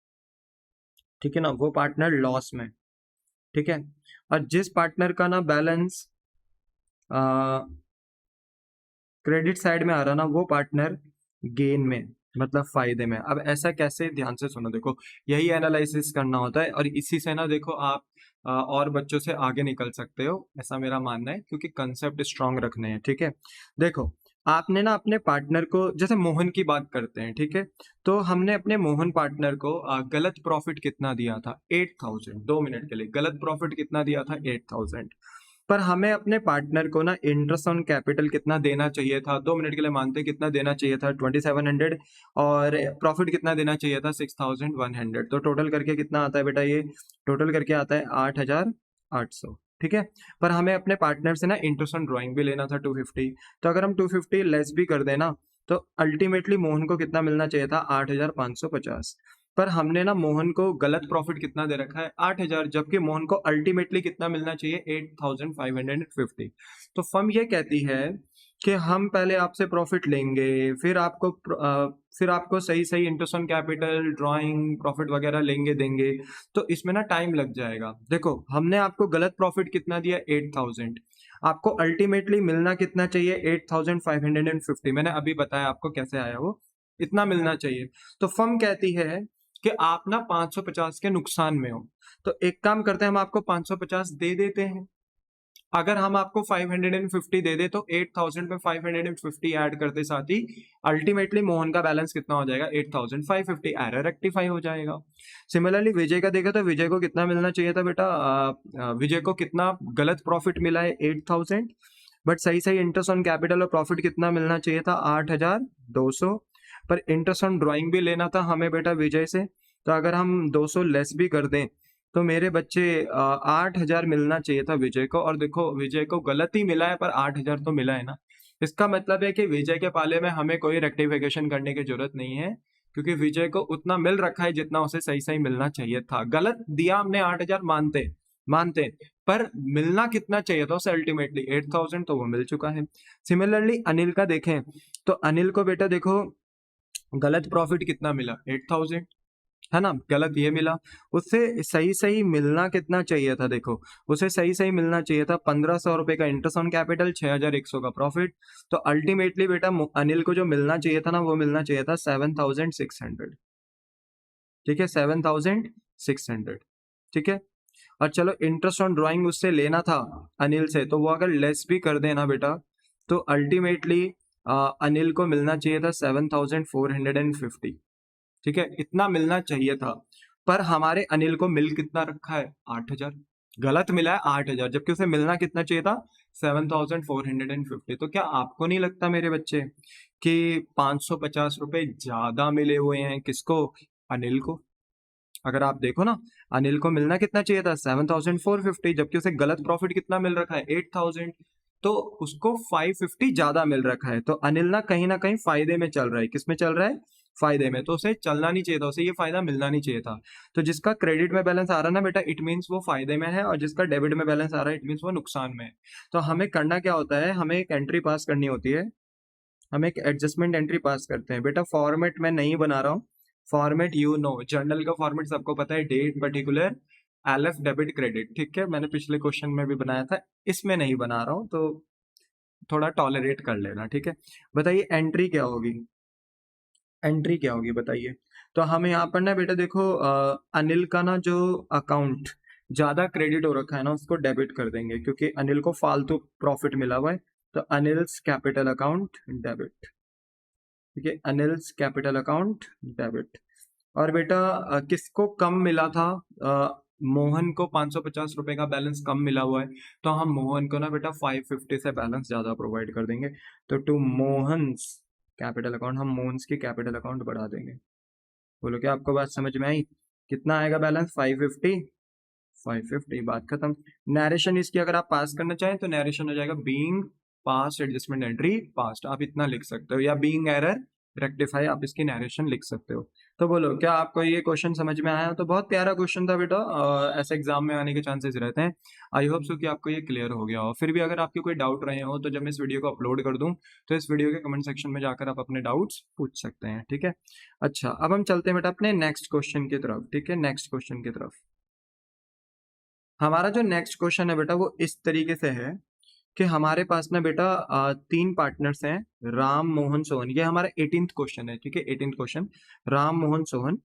S1: ठीक है ना, वो पार्टनर लॉस में, ठीक है। और जिस पार्टनर का ना बैलेंस क्रेडिट साइड में आ रहा ना, वो पार्टनर गेन में, मतलब फायदे में। अब ऐसा कैसे? ध्यान से सुनो, देखो यही एनालिसिस करना होता है, और इसी से ना देखो आप और बच्चों से आगे निकल सकते हो, ऐसा मेरा मानना है, क्योंकि कंसेप्ट स्ट्रांग रखने हैं, ठीक है। देखो आपने ना अपने पार्टनर को, जैसे मोहन की बात करते हैं, ठीक है, तो हमने अपने मोहन पार्टनर को गलत प्रॉफिट कितना दिया था? 8,000। 2 मिनट के लिए गलत प्रॉफिट कितना दिया था? 8,000। पर हमें अपने पार्टनर को ना इंटरेस्ट ऑन कैपिटल कितना देना चाहिए था? 2 मिनट के लिए मानते हैं कितना देना चाहिए था? 2,700। और प्रॉफिट कितना देना चाहिए था? 6,100। तो टोटल करके कितना आता है बेटा? ये टोटल करके आता है 8,800, ठीक है। पर हमें अपने पार्टनर से ना इंटरेस्ट ऑन ड्राइंग भी लेना था 250। तो अगर हम 250 लेस भी कर देना, तो अल्टीमेटली मोहन को कितना मिलना चाहिए था? 8,550। पर हमने ना मोहन को गलत प्रॉफिट कितना दे रखा है? 8,000, जबकि मोहन को अल्टीमेटली कितना मिलना चाहिए? 8,550। तो फर्म ये कहती है कि हम पहले आपसे प्रॉफिट लेंगे, फिर आपको सही सही interest on capital, drawing, profit वगैरह लेंगे देंगे, तो इसमें ना टाइम लग जाएगा। देखो हमने आपको गलत प्रॉफिट कितना दिया? 8,000। आपको अल्टीमेटली मिलना कितना चाहिए? 8,550। मैंने अभी बताया आपको कैसे आया वो, इतना मिलना चाहिए। तो फर्म कहती है कि आप ना 550 के नुकसान में हो, तो एक काम करते हैं, हम आपको 550 दे देते हैं। अगर हम आपको 550 दे दे, तो 8,000 पे 550 ऐड करते साथ ही अल्टीमेटली मोहन का बैलेंस कितना हो जाएगा? 8,550। एरर रेक्टिफाई हो जाएगा। सिमिलरली विजय का देखा तो विजय को कितना मिलना चाहिए था बेटा? विजय को कितना गलत प्रॉफिट मिला है? 8,000। बट सही सही इंटरेस्ट ऑन कैपिटल और प्रॉफिट कितना मिलना चाहिए था? 8,200। पर इंटरेस्ट ऑन ड्राइंग भी लेना था हमें बेटा विजय से, तो अगर हम 200 लेस भी कर दें, तो मेरे बच्चे 8,000 मिलना चाहिए था विजय को। और देखो विजय को गलत ही मिला है, पर 8,000 तो मिला है ना। इसका मतलब है कि विजय के पाले में हमें कोई रेक्टिफिकेशन करने की जरूरत नहीं है, क्योंकि विजय को उतना मिल रखा है जितना उसे सही सही मिलना चाहिए था। गलत दिया हमने 8,000, मानते मानते, पर मिलना कितना चाहिए था उसे? अल्टीमेटली 8,000, तो वो मिल चुका है। सिमिलरली अनिल का देखें, तो अनिल को बेटा देखो गलत प्रॉफिट कितना मिला? 8,000। है ना, गलत ये मिला। उससे सही सही मिलना कितना चाहिए था, देखो उसे सही सही मिलना चाहिए था 1500 रुपए का इंटरेस्ट ऑन कैपिटल, 6100 का प्रॉफिट। तो अल्टीमेटली बेटा अनिल को जो मिलना चाहिए था ना, वो मिलना चाहिए था 7600। ठीक है, 7600। ठीक है, और चलो इंटरेस्ट ऑन ड्राइंग उससे लेना था अनिल से, तो वो अगर लेस भी कर देना बेटा, तो अल्टीमेटली अनिल को मिलना चाहिए था 7450। ठीक है, इतना मिलना चाहिए था। पर हमारे अनिल को मिल कितना रखा है, 8000। गलत मिला है 8000, जबकि उसे मिलना कितना चाहिए था, 7450। तो क्या आपको नहीं लगता मेरे बच्चे कि 550 रुपए ज्यादा मिले हुए हैं किसको, अनिल को? अगर आप देखो ना, अनिल को मिलना कितना चाहिए था, 7450, जबकि उसे गलत प्रॉफिट कितना मिल रखा है, 8000। तो उसको 550 ज्यादा मिल रखा है। तो अनिल ना कहीं फायदे में चल रहा है। किस में चल रहा है, फायदे में। तो उसे चलना नहीं चाहिए था, उसे ये फायदा मिलना नहीं चाहिए था। तो जिसका क्रेडिट में बैलेंस आ रहा है ना बेटा, इट मीन्स वो फायदे में है, और जिसका डेबिट में बैलेंस आ रहा है, इट मीन्स वो नुकसान में है। तो हमें करना क्या होता है, हमें एक एंट्री पास करनी होती है। हम एक एडजस्टमेंट एंट्री पास करते हैं बेटा। फॉर्मेट मैं नहीं बना रहा हूँ, फॉर्मेट यू नो, जर्नल का फॉर्मेट सबको पता है, date, particular, LF, debit, credit. ठीक है, मैंने पिछले क्वेश्चन में भी बनाया था, इसमें नहीं बना रहा हूँ, तो थोड़ा टॉलरेट कर लेना। ठीक है, बताइए एंट्री क्या होगी, एंट्री क्या होगी बताइए। तो हम यहाँ पर ना बेटा देखो, अनिल का ना जो अकाउंट ज्यादा क्रेडिट हो रखा है ना, उसको डेबिट कर देंगे, क्योंकि अनिल को फालतू प्रॉफिट मिला हुआ है। तो अनिल्स कैपिटल अकाउंट डेबिट। ठीक है, अनिल्स कैपिटल अकाउंट डेबिट। और बेटा किसको कम मिला था, मोहन को 550 रुपए का बैलेंस कम मिला हुआ है, तो हम मोहन को ना बेटा 550 से बैलेंस ज्यादा प्रोवाइड कर देंगे। तो टू मोहन्स कैपिटल अकाउंट, हम मोहन्स की कैपिटल अकाउंट बढ़ा देंगे। बोलो क्या आपको बात समझ में आई? कितना आएगा बैलेंस, 550। 550, बात खत्म। नरेशन इसकी अगर आप पास करना चाहें तो नरेशन हो जाएगा being passed adjustment entry past, आप इतना लिख सकते हो, या बीइंग एरर रेक्टिफाई, आप इसकी नरेशन लिख सकते हो। तो बोलो क्या आपको ये क्वेश्चन समझ में आया? तो बहुत प्यारा क्वेश्चन था बेटा, ऐसे एग्जाम में आने के चांसेस रहते हैं। आई होप सो कि आपको ये क्लियर हो गया हो। फिर भी अगर आपके कोई डाउट रहे हो, तो जब मैं इस वीडियो को अपलोड कर दूं, तो इस वीडियो के कमेंट सेक्शन में जाकर आप अपने डाउट्स पूछ सकते हैं। ठीक है, अच्छा अब हम चलते हैं बेटा अपने नेक्स्ट क्वेश्चन की तरफ। ठीक है, नेक्स्ट क्वेश्चन की तरफ। हमारा जो नेक्स्ट क्वेश्चन है बेटा, वो इस तरीके से है कि हमारे पास ना बेटा तीन पार्टनर्स हैं, राम, मोहन, सोहन। ये हमारा 18th क्वेश्चन है। ठीक है, 18th क्वेश्चन, राम, मोहन, सोहन।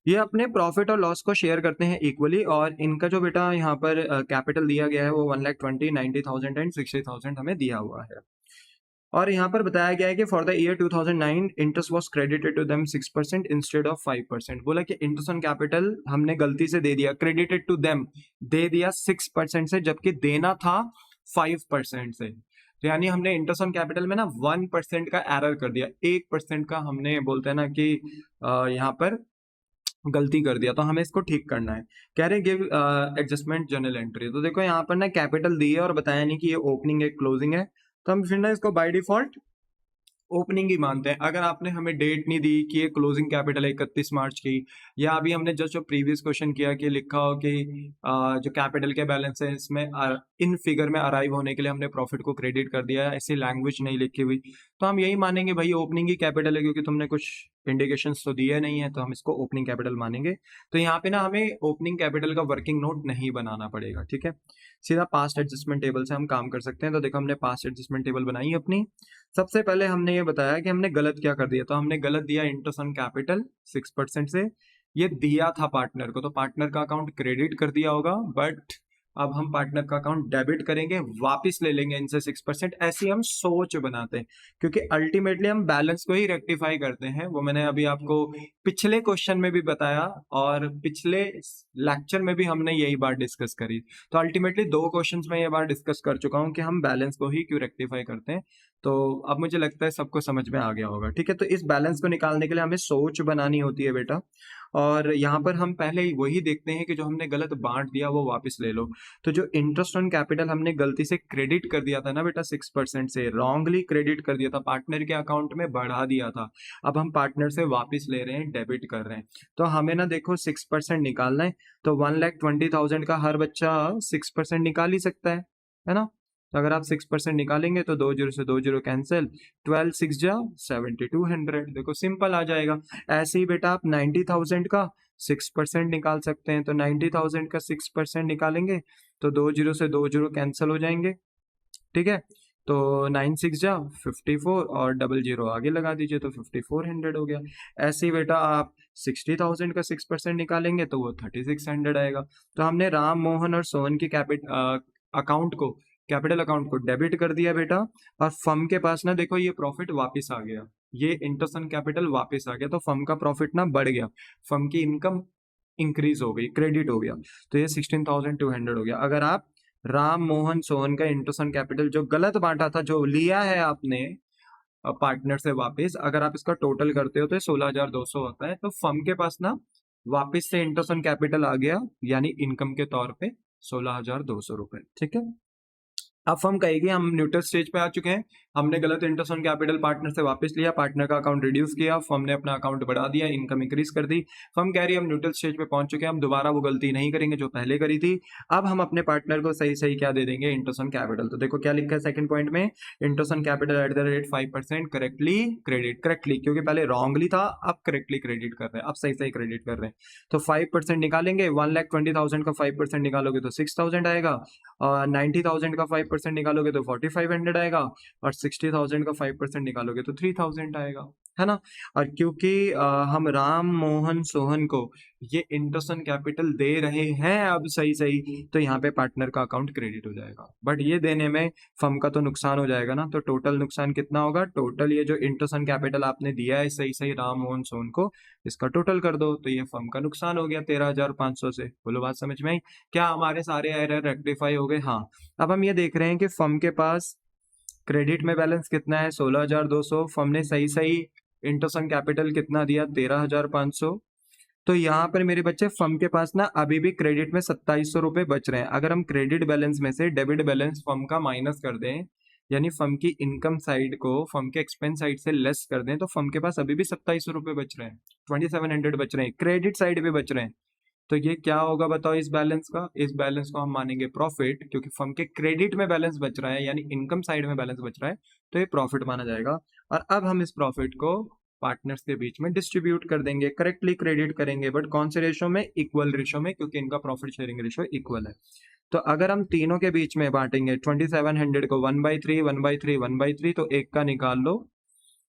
S1: ये अपने प्रॉफिट और लॉस को शेयर करते हैं इक्वली, और इनका जो बेटा यहाँ पर कैपिटल दिया गया है, वो 1,20,000, 90,000 एंड 60,000 हमें दिया हुआ है। और यहाँ पर बताया गया है कि for the year 2009 interest was credited to them 6% instead of 5%। बोला कि इंटरेस्ट ऑन कैपिटल हमने गलती से दे दिया, क्रेडिटेड टू देम दे दिया 6% से, जबकि देना था 5% से। तो यानी हमने इंटरेस्ट ऑन कैपिटल में ना 1% का एरर कर दिया, 1% का हमने बोलते हैं ना कि यहाँ पर गलती कर दिया, तो हमें इसको ठीक करना है। कह रहे गिव एडजस्टमेंट जर्नल एंट्री। तो देखो यहाँ पर ना कैपिटल दी है और बताया नहीं कि ये ओपनिंग है क्लोजिंग है, तो हम फिर ना इसको बाय डिफॉल्ट ओपनिंग ही मानते हैं। अगर आपने हमें डेट नहीं दी कि ये क्लोजिंग कैपिटल है 31 मार्च की, या अभी हमने जस्ट जो प्रीवियस क्वेश्चन किया कि लिखा हो कि जो कैपिटल के बैलेंस है इसमें इन फिगर में अराइव होने के लिए हमने प्रॉफिट को क्रेडिट कर दिया है, ऐसी लैंग्वेज नहीं लिखी हुई, तो हम यही मानेंगे भाई ओपनिंग ही कैपिटल है, क्योंकि तुमने कुछ इंडिकेशंस तो दिए नहीं है, तो हम इसको ओपनिंग कैपिटल मानेंगे। तो यहाँ पे ना हमें ओपनिंग कैपिटल का वर्किंग नोट नहीं बनाना पड़ेगा। ठीक है, सीधा पास्ट एडजस्टमेंट टेबल से हम काम कर सकते हैं। तो देखो हमने पास्ट एडजस्टमेंट टेबल बनाई अपनी। सबसे पहले हमने ये बताया कि हमने गलत क्या कर दिया, तो हमने गलत दिया इंटरेस्ट ऑन कैपिटल 6% से, ये दिया था पार्टनर को, तो पार्टनर का अकाउंट क्रेडिट कर दिया होगा, बट अब हम पार्टनर का अकाउंट डेबिट करेंगे, वापस ले लेंगे इनसे 6%। ऐसी हम सोच बनाते हैं, क्योंकि अल्टीमेटली हम बैलेंस को ही रेक्टिफाई करते हैं। वो मैंने अभी आपको पिछले क्वेश्चन में भी बताया, और पिछले लेक्चर में भी हमने यही बात डिस्कस करी। तो अल्टीमेटली दो क्वेश्चंस में ये बात डिस्कस कर चुका हूं कि हम बैलेंस को ही क्यों रेक्टिफाई करते हैं। तो अब मुझे लगता है सबको समझ में आ गया होगा। ठीक है, तो इस बैलेंस को निकालने के लिए हमें सोच बनानी होती है बेटा, और यहाँ पर हम पहले ही वही देखते हैं कि जो हमने गलत बांट दिया वो वापस ले लो। तो जो इंटरेस्ट ऑन कैपिटल हमने गलती से क्रेडिट कर दिया था ना बेटा 6% से, रॉन्गली क्रेडिट कर दिया था, पार्टनर के अकाउंट में बढ़ा दिया था, अब हम पार्टनर से वापस ले रहे हैं, डेबिट कर रहे हैं। तो हमें ना देखो 6% निकालना है, तो 1,20,000 का हर बच्चा 6% निकाल ही सकता है ना। तो अगर आप 6% निकालेंगे तो 2 जीरो से 2 जीरो कैंसिल, 12 6 जा 7200, देखो सिंपल आ जाएगा। ऐसे ही बेटा आप 90,000 का 6% निकाल सकते हैं, तो 90,000 का 6% निकालेंगे तो 2 जीरो से 2 जीरो कैंसिल हो जाएंगे, ठीक है। तो 9 6 जा 54 और डबल जीरो आगे लगा दीजिए तो 5400 हो गया। ऐसे ही बेटा आप 60,000 का 6% निकालेंगे तो वो 3600 आएगा। तो हमने राम मोहन और सोहन की अकाउंट को, कैपिटल अकाउंट को डेबिट कर दिया बेटा, और फर्म के पास ना देखो ये प्रॉफिट वापस आ गया, ये इंटरेस्ट कैपिटल वापस आ गया, तो फर्म का प्रॉफिट ना बढ़ गया, फर्म की इनकम इंक्रीज हो गई, क्रेडिट हो गया, तो ये 16,200 हो गया। अगर आप राम मोहन सोहन का इंटरेस्ट कैपिटल जो गलत बांटा था, जो लिया है आपने पार्टनर से वापस, अगर आप इसका टोटल करते हो तो 16,200 होता है। तो फर्म के पास ना वापस से इंटरेस्ट कैपिटल आ गया, यानी इनकम के तौर पे 16,200 रुपए, ठीक है। अब फर्म कहेगी हम न्यूट्रल स्टेज पे आ चुके हैं, हमने गलत इंटरेस्ट ऑन कैपिटल पार्टनर से वापस लिया, पार्टनर का अकाउंट रिड्यूस किया, फर्म ने अपना अकाउंट बढ़ा दिया, इनकम इंक्रीज कर दी। फर्म कह रही है हम न्यूट्रल स्टेज पे पहुंच चुके हैं, हम दोबारा वो गलती नहीं करेंगे जो पहले करी थी। अब हम अपने पार्टनर को सही सही क्या दे देंगे, इंटरेस्ट ऑन कैपिटल। तो देखो क्या लिखा है सेकंड पॉइंट में, interest on capital at the rate 5% correctly credit, correctly क्योंकि पहले रॉन्गली था, अब करेक्टली क्रेडिट कर रहे हैं, अब सही सही क्रेडिट कर रहे हैं। तो 5% निकालेंगे, 1,20,000 का 5% निकालोगे तो 6,000 आएगा, और 90,000 का 5% निकालोगे तो 4,500 आएगा, और 60,000 का 5% निकालोगे तो 3,000 आएगा, है ना। और क्योंकि हम राम मोहन सोहन को ये इंटरेस्ट ऑन कैपिटल दे रहे हैं अब सही सही, तो यहाँ पे पार्टनर का अकाउंट क्रेडिट हो जाएगा, बट ये देने में फर्म का तो नुकसान हो जाएगा ना। तो टोटल नुकसान कितना होगा, टोटल ये जो इंटरेस्ट ऑन कैपिटल आपने दिया है सही सही राम मोहन सोहन को, इसका टोटल कर दो, तो ये फर्म का नुकसान हो गया 13,500 से। बोलो बात समझ में आई? क्या हमारे सारे एरर रेक्टिफाई हो गए? हाँ। अब हम ये देख रहे हैं कि फर्म के पास क्रेडिट में बैलेंस कितना है, 16,200, फर्म ने सही सही इंटरेस्ट ऑन कैपिटल कितना दिया, 13,500। तो यहाँ पर मेरे बच्चे फर्म के पास ना अभी भी क्रेडिट में 2,700 रुपए बच रहे हैं। अगर हम क्रेडिट बैलेंस में से डेबिट बैलेंस फर्म का माइनस कर दें, यानी फर्म की इनकम साइड को फर्म के एक्सपेंस साइड से लेस कर दें, तो फर्म के पास अभी भी 2,700 रुपए बच रहे हैं, 2,700 बच रहे हैं, क्रेडिट साइड पे बच रहे हैं। तो ये क्या होगा बताओ इस बैलेंस का, इस बैलेंस को हम मानेंगे प्रॉफिट, क्योंकि फर्म के क्रेडिट में बैलेंस बच रहा है, यानी इनकम साइड में बैलेंस बच रहा है, तो ये प्रॉफिट माना जाएगा। और अब हम इस प्रॉफिट को पार्टनर्स के बीच में डिस्ट्रीब्यूट कर देंगे, करेक्टली क्रेडिट करेंगे, बट कौन से रेशो में, इक्वल रेशो में, क्योंकि इनका प्रॉफिट शेयरिंग रेशो इक्वल है। तो अगर हम तीनों के बीच में बांटेंगे 2,700 को 1/3 1/3 1/3, तो एक का निकाल लो,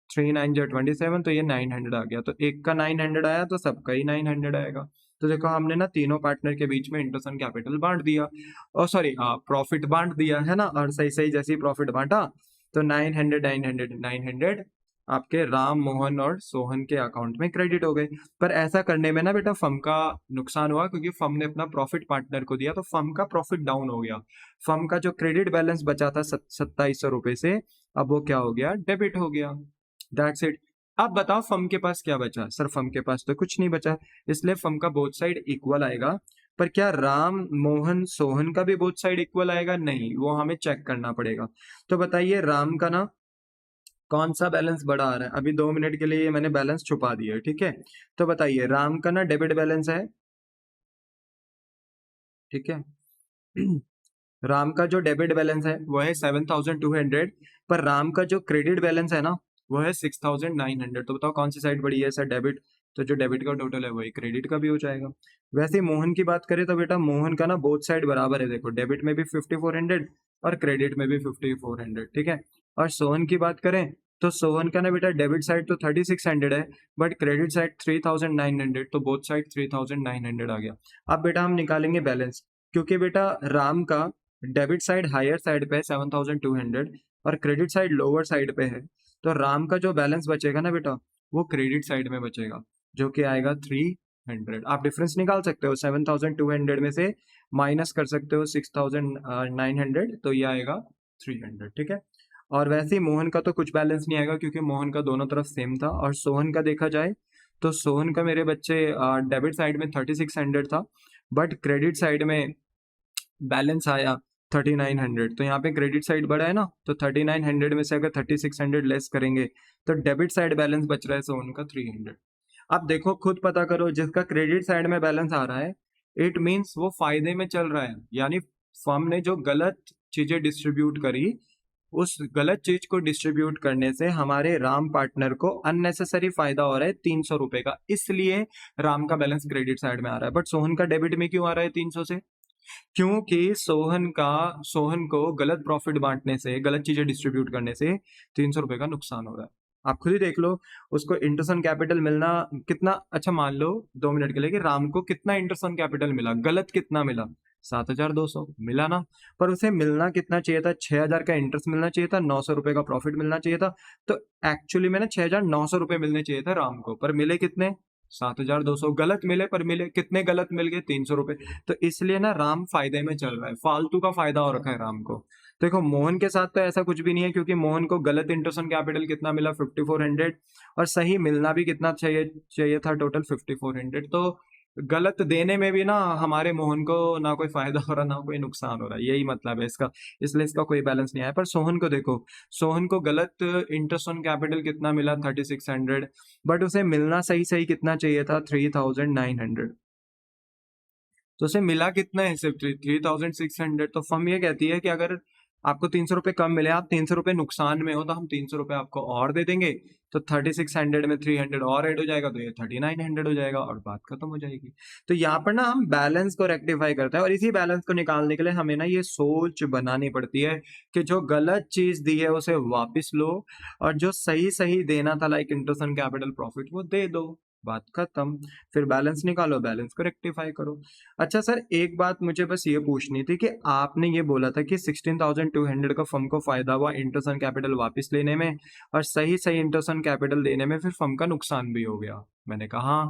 S1: 3 9 जो 27, तो ये 900 आ गया, तो एक का 900 आया तो सबका ही 900 आएगा। तो देखो हमने ना तीनों पार्टनर के बीच में इंटरेस्ट ऑन कैपिटल बांट दिया, और सॉरी प्रॉफिट बांट दिया, है ना। और सही सही जैसे ही प्रॉफिट बांटा तो 900 900 900 आपके राम मोहन और सोहन के अकाउंट में क्रेडिट हो गए। पर ऐसा करने में ना बेटा फर्म का नुकसान हुआ, क्योंकि फर्म ने अपना प्रॉफिट पार्टनर को दिया, तो फर्म का प्रॉफिट डाउन हो गया। फर्म का जो क्रेडिट बैलेंस बचा था 2,700 रुपए से, अब वो क्या हो गया, डेबिट हो गया। That's it. अब बताओ फर्म के पास क्या बचा? सर फर्म के पास तो कुछ नहीं बचा, इसलिए फर्म का बोथ साइड इक्वल आएगा। पर क्या राम मोहन सोहन का भी बोथ साइड इक्वल आएगा? नहीं, वो हमें चेक करना पड़ेगा। तो बताइए राम का ना कौन सा बैलेंस बड़ा आ रहा है? अभी 2 मिनट के लिए मैंने बैलेंस छुपा दिया है, ठीक है। तो बताइए राम का ना डेबिट बैलेंस है, ठीक है। राम का जो डेबिट बैलेंस है वो है 7,200, पर राम का जो क्रेडिट बैलेंस है ना वो है 6,900। तो बताओ कौन सी साइड बड़ी है सर, डेबिट। तो जो डेबिट का टोटल है वही क्रेडिट का भी हो जाएगा। वैसे ही मोहन की बात करें तो बेटा मोहन का ना बोथ साइड बराबर है, देखो डेबिट में भी 5,400 और क्रेडिट में भी 5,400, ठीक है। और सोहन की बात करें तो सोहन का ना बेटा डेबिट साइड तो 3,600 है, बट क्रेडिट साइड 3,900, तो बोथ साइड 3,900 आ गया। अब बेटा हम निकालेंगे बैलेंस, क्योंकि बेटा राम का डेबिट साइड हायर साइड पे है 7,200 और क्रेडिट साइड लोअर साइड पे है, तो राम का जो बैलेंस बचेगा ना बेटा वो क्रेडिट साइड में बचेगा, जो कि आएगा 300। आप डिफरेंस निकाल सकते हो, 7,200 में से माइनस कर सकते हो 6,900, तो ये आएगा 300, ठीक है। और वैसे ही मोहन का तो कुछ बैलेंस नहीं आएगा, क्योंकि मोहन का दोनों तरफ सेम था। और सोहन का देखा जाए तो सोहन का मेरे बच्चे डेबिट साइड में 3,600 था, बट क्रेडिट साइड में बैलेंस आया 3,900, तो यहाँ पे क्रेडिट साइड बढ़ा है ना, तो 3,900 में से अगर 3,600 लेस करेंगे तो डेबिट साइड बैलेंस बच रहा है सोहन का 300। अब देखो खुद पता करो, जिसका क्रेडिट साइड में बैलेंस आ रहा है इट मीन्स वो फायदे में चल रहा है, यानी फर्म ने जो गलत चीजें डिस्ट्रीब्यूट करी, उस गलत चीज को डिस्ट्रीब्यूट करने से हमारे राम पार्टनर को अननेसेसरी फायदा हो रहा है 300 रुपए का, इसलिए राम का बैलेंस क्रेडिट साइड में आ रहा है। बट सोहन का डेबिट में क्यों आ रहा है 300 से? क्योंकि सोहन को गलत प्रॉफिट बांटने से, गलत चीजें डिस्ट्रीब्यूट करने से 300 रुपए का नुकसान हो रहा है। आप खुद ही देख लो, उसको इंटरेस्ट ऑन कैपिटल मिलना कितना, अच्छा मान लो 2 मिनट के लिए कि राम को कितना इंटरेस्ट ऑन कैपिटल मिला, गलत कितना मिला, 7,200 मिला ना। पर उसे मिलना कितना चाहिए था, 6,000 का इंटरेस्ट मिलना चाहिए था, 900 रुपए का प्रॉफिट मिलना चाहिए था। तो एक्चुअली में ना 6,900 रुपए मिलने चाहिए था राम को, पर मिले कितने, 7,200। गलत मिले, पर मिले कितने, गलत मिल गए 300 रुपए। तो इसलिए ना राम फायदे में चल रहा है, फालतू का फायदा हो रखा है राम को। देखो मोहन के साथ तो ऐसा कुछ भी नहीं है, क्योंकि मोहन को गलत इंटरेस्ट ऑन कैपिटल कितना मिला, 5,400, और सही मिलना भी कितना चाहिए था, टोटल 5,400। तो गलत देने में भी ना हमारे मोहन को ना कोई फायदा हो रहा, ना कोई नुकसान हो रहा, यही मतलब है इसका, इसलिए इसका कोई बैलेंस नहीं आया। पर सोहन को देखो, सोहन को गलत इंटरेस्ट ऑन कैपिटल कितना मिला, 3,600, बट उसे मिलना सही सही कितना चाहिए था, 3,900। तो उसे मिला कितना है, सिर्फ 3,600। तो फर्म ये कहती है कि अगर आपको 300 रुपए कम मिले, आप 300 रुपए नुकसान में हो, तो हम 300 रुपए आपको और दे देंगे। तो 3,600 में 300 और ऐड हो जाएगा, तो ये 3,900 हो जाएगा और बात खत्म हो जाएगी। तो यहाँ पर ना हम बैलेंस को रेक्टिफाई करते हैं, और इसी बैलेंस को निकालने के लिए हमें ना ये सोच बनानी पड़ती है कि जो गलत चीज दी है उसे वापिस लो, और जो सही सही देना था, like interest on capital profit, वो दे दो, बात खत्म। फिर बैलेंस निकालो, बैलेंस को रेक्टिफाई करो। अच्छा सर, एक बात मुझे बस ये पूछनी थी कि आपने ये बोला था कि 16,200 का फर्म को फायदा हुआ इंटरेस्ट ऑन कैपिटल वापस लेने में, और सही सही इंटरेस्ट ऑन कैपिटल देने में फिर फर्म का नुकसान भी हो गया। मैंने कहा,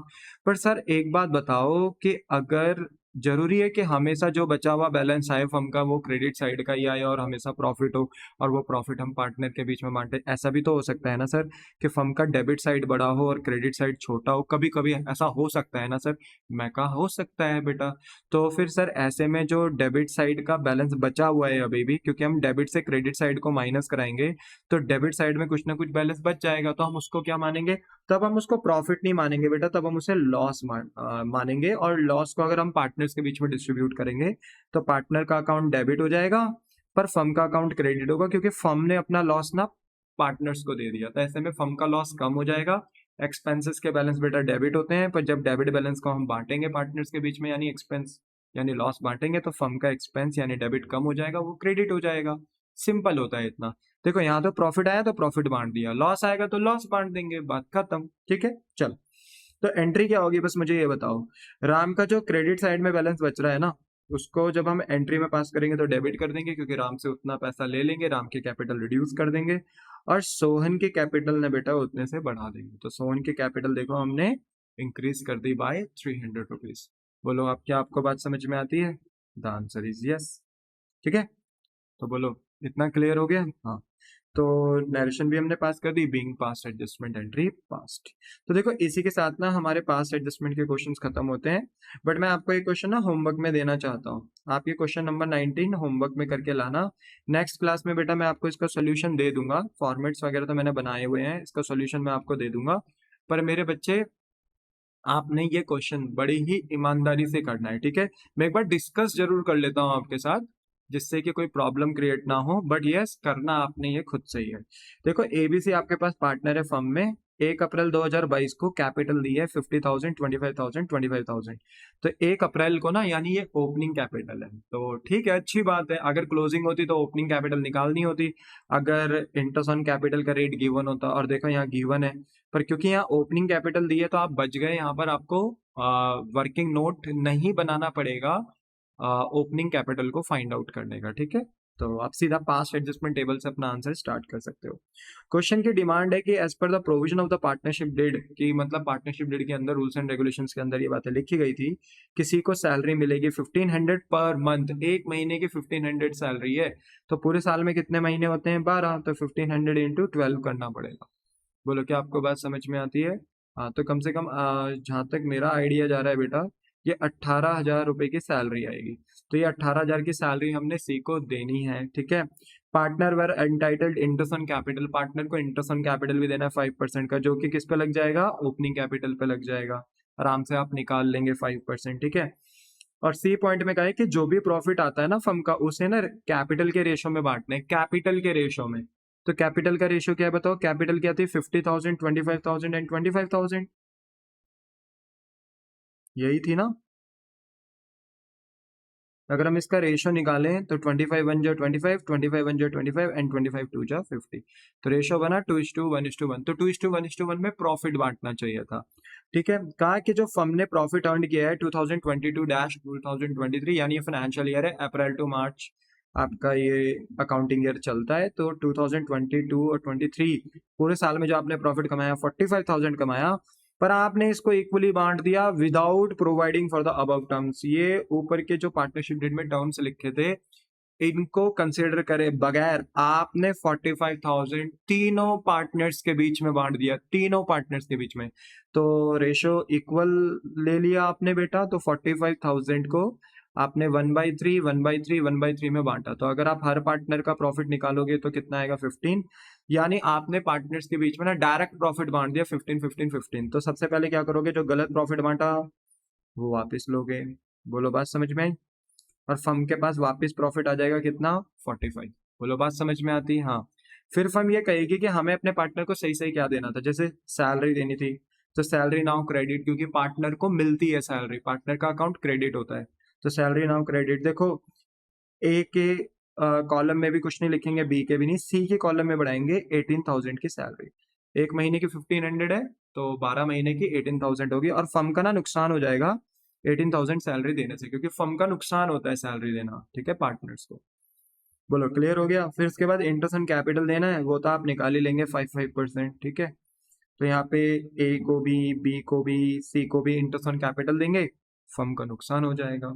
S1: पर सर एक बात बताओ कि अगर जरूरी है कि हमेशा जो बचा हुआ बैलेंस आए फर्म का वो क्रेडिट साइड का ही आए और हमेशा प्रॉफिट हो, और वो प्रॉफिट हम पार्टनर के बीच में बांटे? ऐसा भी तो हो सकता है ना सर कि फर्म का डेबिट साइड बड़ा हो और क्रेडिट साइड छोटा हो, कभी कभी ऐसा हो सकता है ना सर? मैं कहा हो सकता है बेटा। तो फिर सर ऐसे में जो डेबिट साइड का बैलेंस बचा हुआ है अभी भी, क्योंकि हम डेबिट से क्रेडिट साइड को माइनस कराएंगे, तो डेबिट साइड में कुछ ना कुछ बैलेंस बच जाएगा, तो हम उसको क्या मानेंगे, तब हम उसको प्रॉफिट नहीं मानेंगे बेटा, तब हम उसे लॉस मानेंगे। और लॉस को अगर हम पार्टनर्स के बीच में डिस्ट्रीब्यूट करेंगे, तो पार्टनर का अकाउंट डेबिट हो जाएगा, पर फर्म का अकाउंट क्रेडिट होगा, क्योंकि फर्म ने अपना लॉस ना पार्टनर्स को दे दिया। तो ऐसे में फर्म का लॉस कम हो जाएगा। एक्सपेंसेस के बैलेंस बेटा डेबिट होते हैं, पर जब डेबिट बैलेंस को हम बांटेंगे पार्टनर्स के बीच में, यानी एक्सपेंस यानी लॉस बांटेंगे, तो फर्म का एक्सपेंस यानी डेबिट कम हो जाएगा, वो क्रेडिट हो जाएगा। सिंपल होता है इतना। देखो यहाँ तो प्रॉफिट आया तो प्रॉफिट बांट दिया, लॉस आएगा तो लॉस बांट देंगे, बात खत्म। ठीक है, चल। तो एंट्री क्या होगी, बस मुझे ये बताओ। राम का जो क्रेडिट साइड में बैलेंस बच रहा है ना, उसको जब हम एंट्री में पास करेंगे तो डेबिट कर देंगे, क्योंकि राम से उतना पैसा ले लेंगे, राम की कैपिटल रिड्यूस कर देंगे, और सोहन की कैपिटल ने बेटा उतने से बढ़ा देंगे। तो सोहन की कैपिटल देखो हमने इंक्रीज कर दी बाय 300 रुपीज। बोलो आप, क्या आपको बात समझ में आती है? The answer is yes. ठीक है, तो बोलो इतना क्लियर हो गया? हाँ। तो नरेशन भी हमने पास कर दी, being passed adjustment entry passed. तो देखो इसी के साथ ना हमारे पास्ट एडजस्टमेंट के क्वेश्चंस खत्म होते हैं। बट मैं आपको एक क्वेश्चन ना होमवर्क में देना चाहता हूँ। आप ये क्वेश्चन नंबर 19 होमवर्क में करके लाना। नेक्स्ट क्लास में बेटा मैं आपको इसका सोल्यूशन दे दूंगा, फॉर्मेट्स वगैरह तो मैंने बनाए हुए हैं, इसका सोल्यूशन मैं आपको दे दूंगा। पर मेरे बच्चे, आपने ये क्वेश्चन बड़ी ही ईमानदारी से करना है, ठीक है? मैं एक बार डिस्कस जरूर कर लेता हूँ आपके साथ, जिससे कि कोई प्रॉब्लम क्रिएट ना हो, बट यस करना आपने ये खुद से ही है। देखो एबीसी आपके पास पार्टनर है फर्म में। 1 अप्रैल 2022 को कैपिटल दी है 50,000, 25,000, 25,000। तो 1 अप्रैल को ना, यानी ये ओपनिंग कैपिटल है, तो ठीक है, अच्छी बात है। अगर क्लोजिंग होती तो ओपनिंग कैपिटल निकालनी होती, अगर इंटरेस्ट ऑन कैपिटल का रेट गिवन होता, और देखो यहाँ गिवन है, पर क्योंकि यहाँ ओपनिंग कैपिटल दी है तो आप बच गए। यहाँ पर आपको वर्किंग नोट नहीं बनाना पड़ेगा ओपनिंग कैपिटल को फाइंड आउट करने का, ठीक है? तो आप सीधा पास्ट एडजस्टमेंट टेबल से अपना आंसर स्टार्ट कर सकते हो। क्वेश्चन की डिमांड है कि as per the provision of the partnership deed, की मतलब पार्टनरशिप डीड के अंदर रूल्स एंड रेगुलेशंस के अंदर ये बातें लिखी गई थी, किसी को सैलरी मिलेगी 1500 पर मंथ, एक महीने की 1500 सैलरी है, तो पूरे साल में कितने महीने होते हैं? 12, तो 1500 इंटू 12 करना पड़ेगा। बोलो क्या आपको बात समझ में आती है? हाँ, तो कम से कम जहाँ तक मेरा आइडिया जा रहा है बेटा, ये 18,000 रुपए की सैलरी आएगी। तो ये 18,000 की सैलरी हमने सी को देनी है, ठीक है? Partner were entitled interest on capital, partner को इंटरेस्ट ऑन कैपिटल भी देना है 5% का, जो कि किस पे लग जाएगा? ओपनिंग कैपिटल पे लग जाएगा। आराम से आप निकाल लेंगे 5%, ठीक है? और सी पॉइंट में कहा है कि जो भी प्रॉफिट आता है ना फर्म का, उसे ना कैपिटल के रेशो में बांटना है, कैपिटल के रेशो में। तो कैपिटल का रेशो क्या है बताओ? कैपिटल क्या थी? 50,000, 25,000 एंड 25,000, यही थी ना। अगर हम इसका रेशो निकालें तो 25 वन जो 25, 25 वन जो 25 एंड 25 टू जो 50। तो रेशो बना 2:1:1। तो 2:1:1 में प्रॉफिट बांटना चाहिए था। ठीक है, कहा कि जो फर्म ने प्रॉफिट अर्न किया है 2022-2023 यानी ये फाइनेंशियल ईयर है, अप्रैल टू मार्च आपका ये अकाउंटिंग ईयर चलता है। तो 2022 और 23 पूरे साल में जो आपने प्रॉफिट कमाया 45,000 कमाया, पर आपने इसको इक्वली बांट दिया without providing for the above terms. ये ऊपर के जो पार्टनरशिप डीड में टर्म्स लिखे थे इनको कंसिडर करे बगैर आपने 45,000 तीनों पार्टनर्स के बीच में बांट दिया, तीनों पार्टनर्स के बीच में। तो रेशो इक्वल ले लिया आपने बेटा। तो 45,000 को आपने 1/3 1/3 1/3 में बांटा। तो अगर आप हर पार्टनर का प्रॉफिट निकालोगे तो कितना आएगा? 15। यानी आपने पार्टनर्स के बीच में ना डायरेक्ट प्रॉफिट बांट दिया 15 15 15। तो सबसे पहले क्या करोगे? जो गलत प्रॉफिट बांटा वो वापस लोगे। बोलो बात समझ में आई? और फर्म के पास वापस प्रॉफिट आ जाएगा कितना? 45। बोलो बात समझ में आती है? हाँ। फिर फर्म ये कहेगी कि हमें अपने पार्टनर को सही सही क्या देना था, जैसे सैलरी देनी थी तो सैलरी नाउ क्रेडिट, क्योंकि पार्टनर को मिलती है सैलरी, पार्टनर का अकाउंट क्रेडिट होता है। तो सैलरी नाउ क्रेडिट। देखो ए के कॉलम में भी कुछ नहीं लिखेंगे, बी के भी नहीं, सी के कॉलम में बढ़ाएंगे 18,000 की सैलरी। एक महीने की 1500 है तो 12 महीने की 18,000 होगी। और फर्म का ना नुकसान हो जाएगा 18,000 सैलरी देने से, क्योंकि फर्म का नुकसान होता है सैलरी देना। ठीक है पार्टनर्स को। बोलो क्लियर हो गया? फिर उसके बाद इंटरेस्ट एंड कैपिटल देना है, वो तो आप निकाल ही लेंगे 5%। ठीक है, तो यहाँ पे ए को भी, बी को भी, सी को भी इंटरेस्ट ऑन कैपिटल देंगे, फर्म का नुकसान हो जाएगा।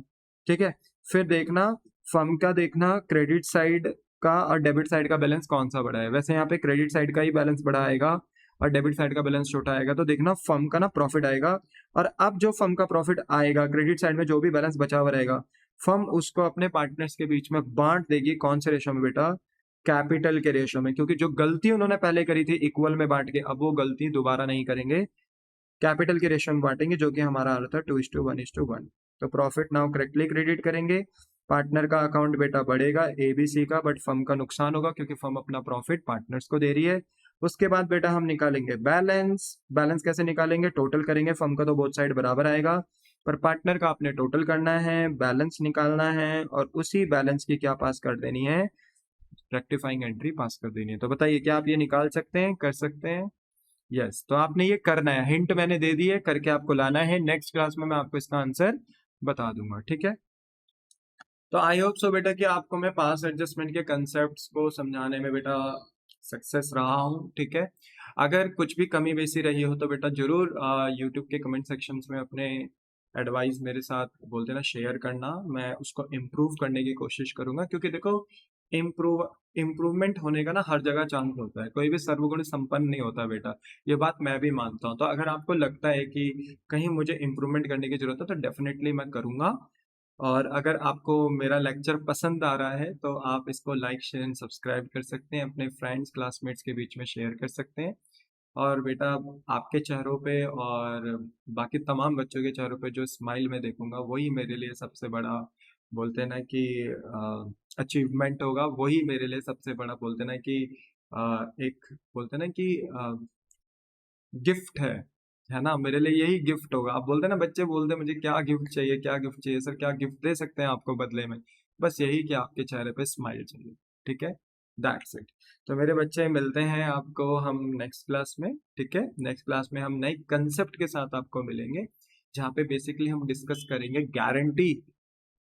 S1: ठीक है, फिर देखना फर्म का, देखना क्रेडिट साइड का और डेबिट साइड का बैलेंस कौन सा बड़ा है। वैसे यहाँ पे क्रेडिट साइड का ही बैलेंस बड़ा आएगा और डेबिट साइड का बैलेंस छोटा आएगा। तो देखना फर्म का ना प्रॉफिट आएगा, और अब जो फर्म का प्रॉफिट आएगा क्रेडिट साइड में जो भी बैलेंस बचा हुआ रहेगा फर्म उसको अपने पार्टनर्स के बीच में बांट देगी। कौन से रेशो में बेटा? कैपिटल के रेशो में, क्योंकि जो गलती उन्होंने पहले करी थी इक्वल में बांट के, अब वो गलती दोबारा नहीं करेंगे, कैपिटल के रेशो में बांटेंगे, जो कि हमारा आ रहा था 2:1:1। तो प्रॉफिट नाउ करेक्टली क्रेडिट करेंगे। पार्टनर का अकाउंट बेटा बढ़ेगा एबीसी का, बट फर्म का नुकसान होगा क्योंकि फर्म अपना प्रॉफिट पार्टनर्स को दे रही है। उसके बाद बेटा हम निकालेंगे बैलेंस। बैलेंस कैसे निकालेंगे? टोटल करेंगे, फर्म का तो बोथ साइड बराबर आएगा, पर पार्टनर का आपने टोटल करना है, बैलेंस निकालना है, और उसी बैलेंस की क्या पास कर देनी है? रेक्टिफाइंग एंट्री पास कर देनी है। तो बताइए क्या आप ये निकाल सकते हैं? कर सकते हैं? यस। तो आपने ये करना है, हिंट मैंने दे दी है, करके आपको लाना है। नेक्स्ट क्लास में मैं आपको इसका आंसर बता दूंगा। ठीक है, तो आई होप सो बेटा कि आपको मैं पास एडजस्टमेंट के कंसेप्ट्स को समझाने में बेटा सक्सेस रहा हूँ। ठीक है, अगर कुछ भी कमी बेसी रही हो तो बेटा जरूर यूट्यूब के कमेंट सेक्शंस में अपने एडवाइस मेरे साथ बोलते ना शेयर करना, मैं उसको इम्प्रूव करने की कोशिश करूंगा। क्योंकि देखो इम्प्रूवमेंट होने का ना हर जगह चांस होता है, कोई भी सर्वगुण संपन्न नहीं होता बेटा, ये बात मैं भी मानता हूँ। तो अगर आपको लगता है कि कहीं मुझे इम्प्रूवमेंट करने की जरूरत है तो डेफिनेटली मैं करूंगा। और अगर आपको मेरा लेक्चर पसंद आ रहा है तो आप इसको लाइक शेयर एंड सब्सक्राइब कर सकते हैं, अपने फ्रेंड्स क्लासमेट्स के बीच में शेयर कर सकते हैं। और बेटा आपके चेहरों पे और बाकी तमाम बच्चों के चेहरों पे जो स्माइल मैं देखूंगा वही मेरे लिए सबसे बड़ा बोलते हैं ना कि अचीवमेंट होगा, वही मेरे लिए सबसे बड़ा बोलते हैं ना कि एक बोलते हैं ना कि गिफ्ट है ना, मेरे लिए यही गिफ्ट होगा। आप बोलते हैं ना, बच्चे बोलते हैं मुझे क्या गिफ्ट चाहिए, क्या गिफ्ट चाहिए सर, क्या गिफ्ट दे सकते हैं आपको बदले में? बस यही कि आपके चेहरे पे स्माइल चाहिए। ठीक है, दैट्स इट। तो मेरे बच्चे मिलते हैं आपको हम नेक्स्ट क्लास में। ठीक है, नेक्स्ट क्लास में हम नए कंसेप्ट के साथ आपको मिलेंगे, जहाँ पे बेसिकली हम डिस्कस करेंगे guarantee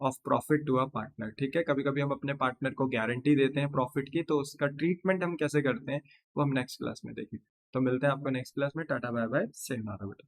S1: of profit to a partner. ठीक है, कभी कभी हम अपने पार्टनर को गारंटी देते हैं प्रॉफिट की, तो उसका ट्रीटमेंट हम कैसे करते हैं वो हम नेक्स्ट क्लास में देखेंगे। तो मिलते हैं आपको नेक्स्ट क्लास में। टाटा बाय बाय, से बेटा।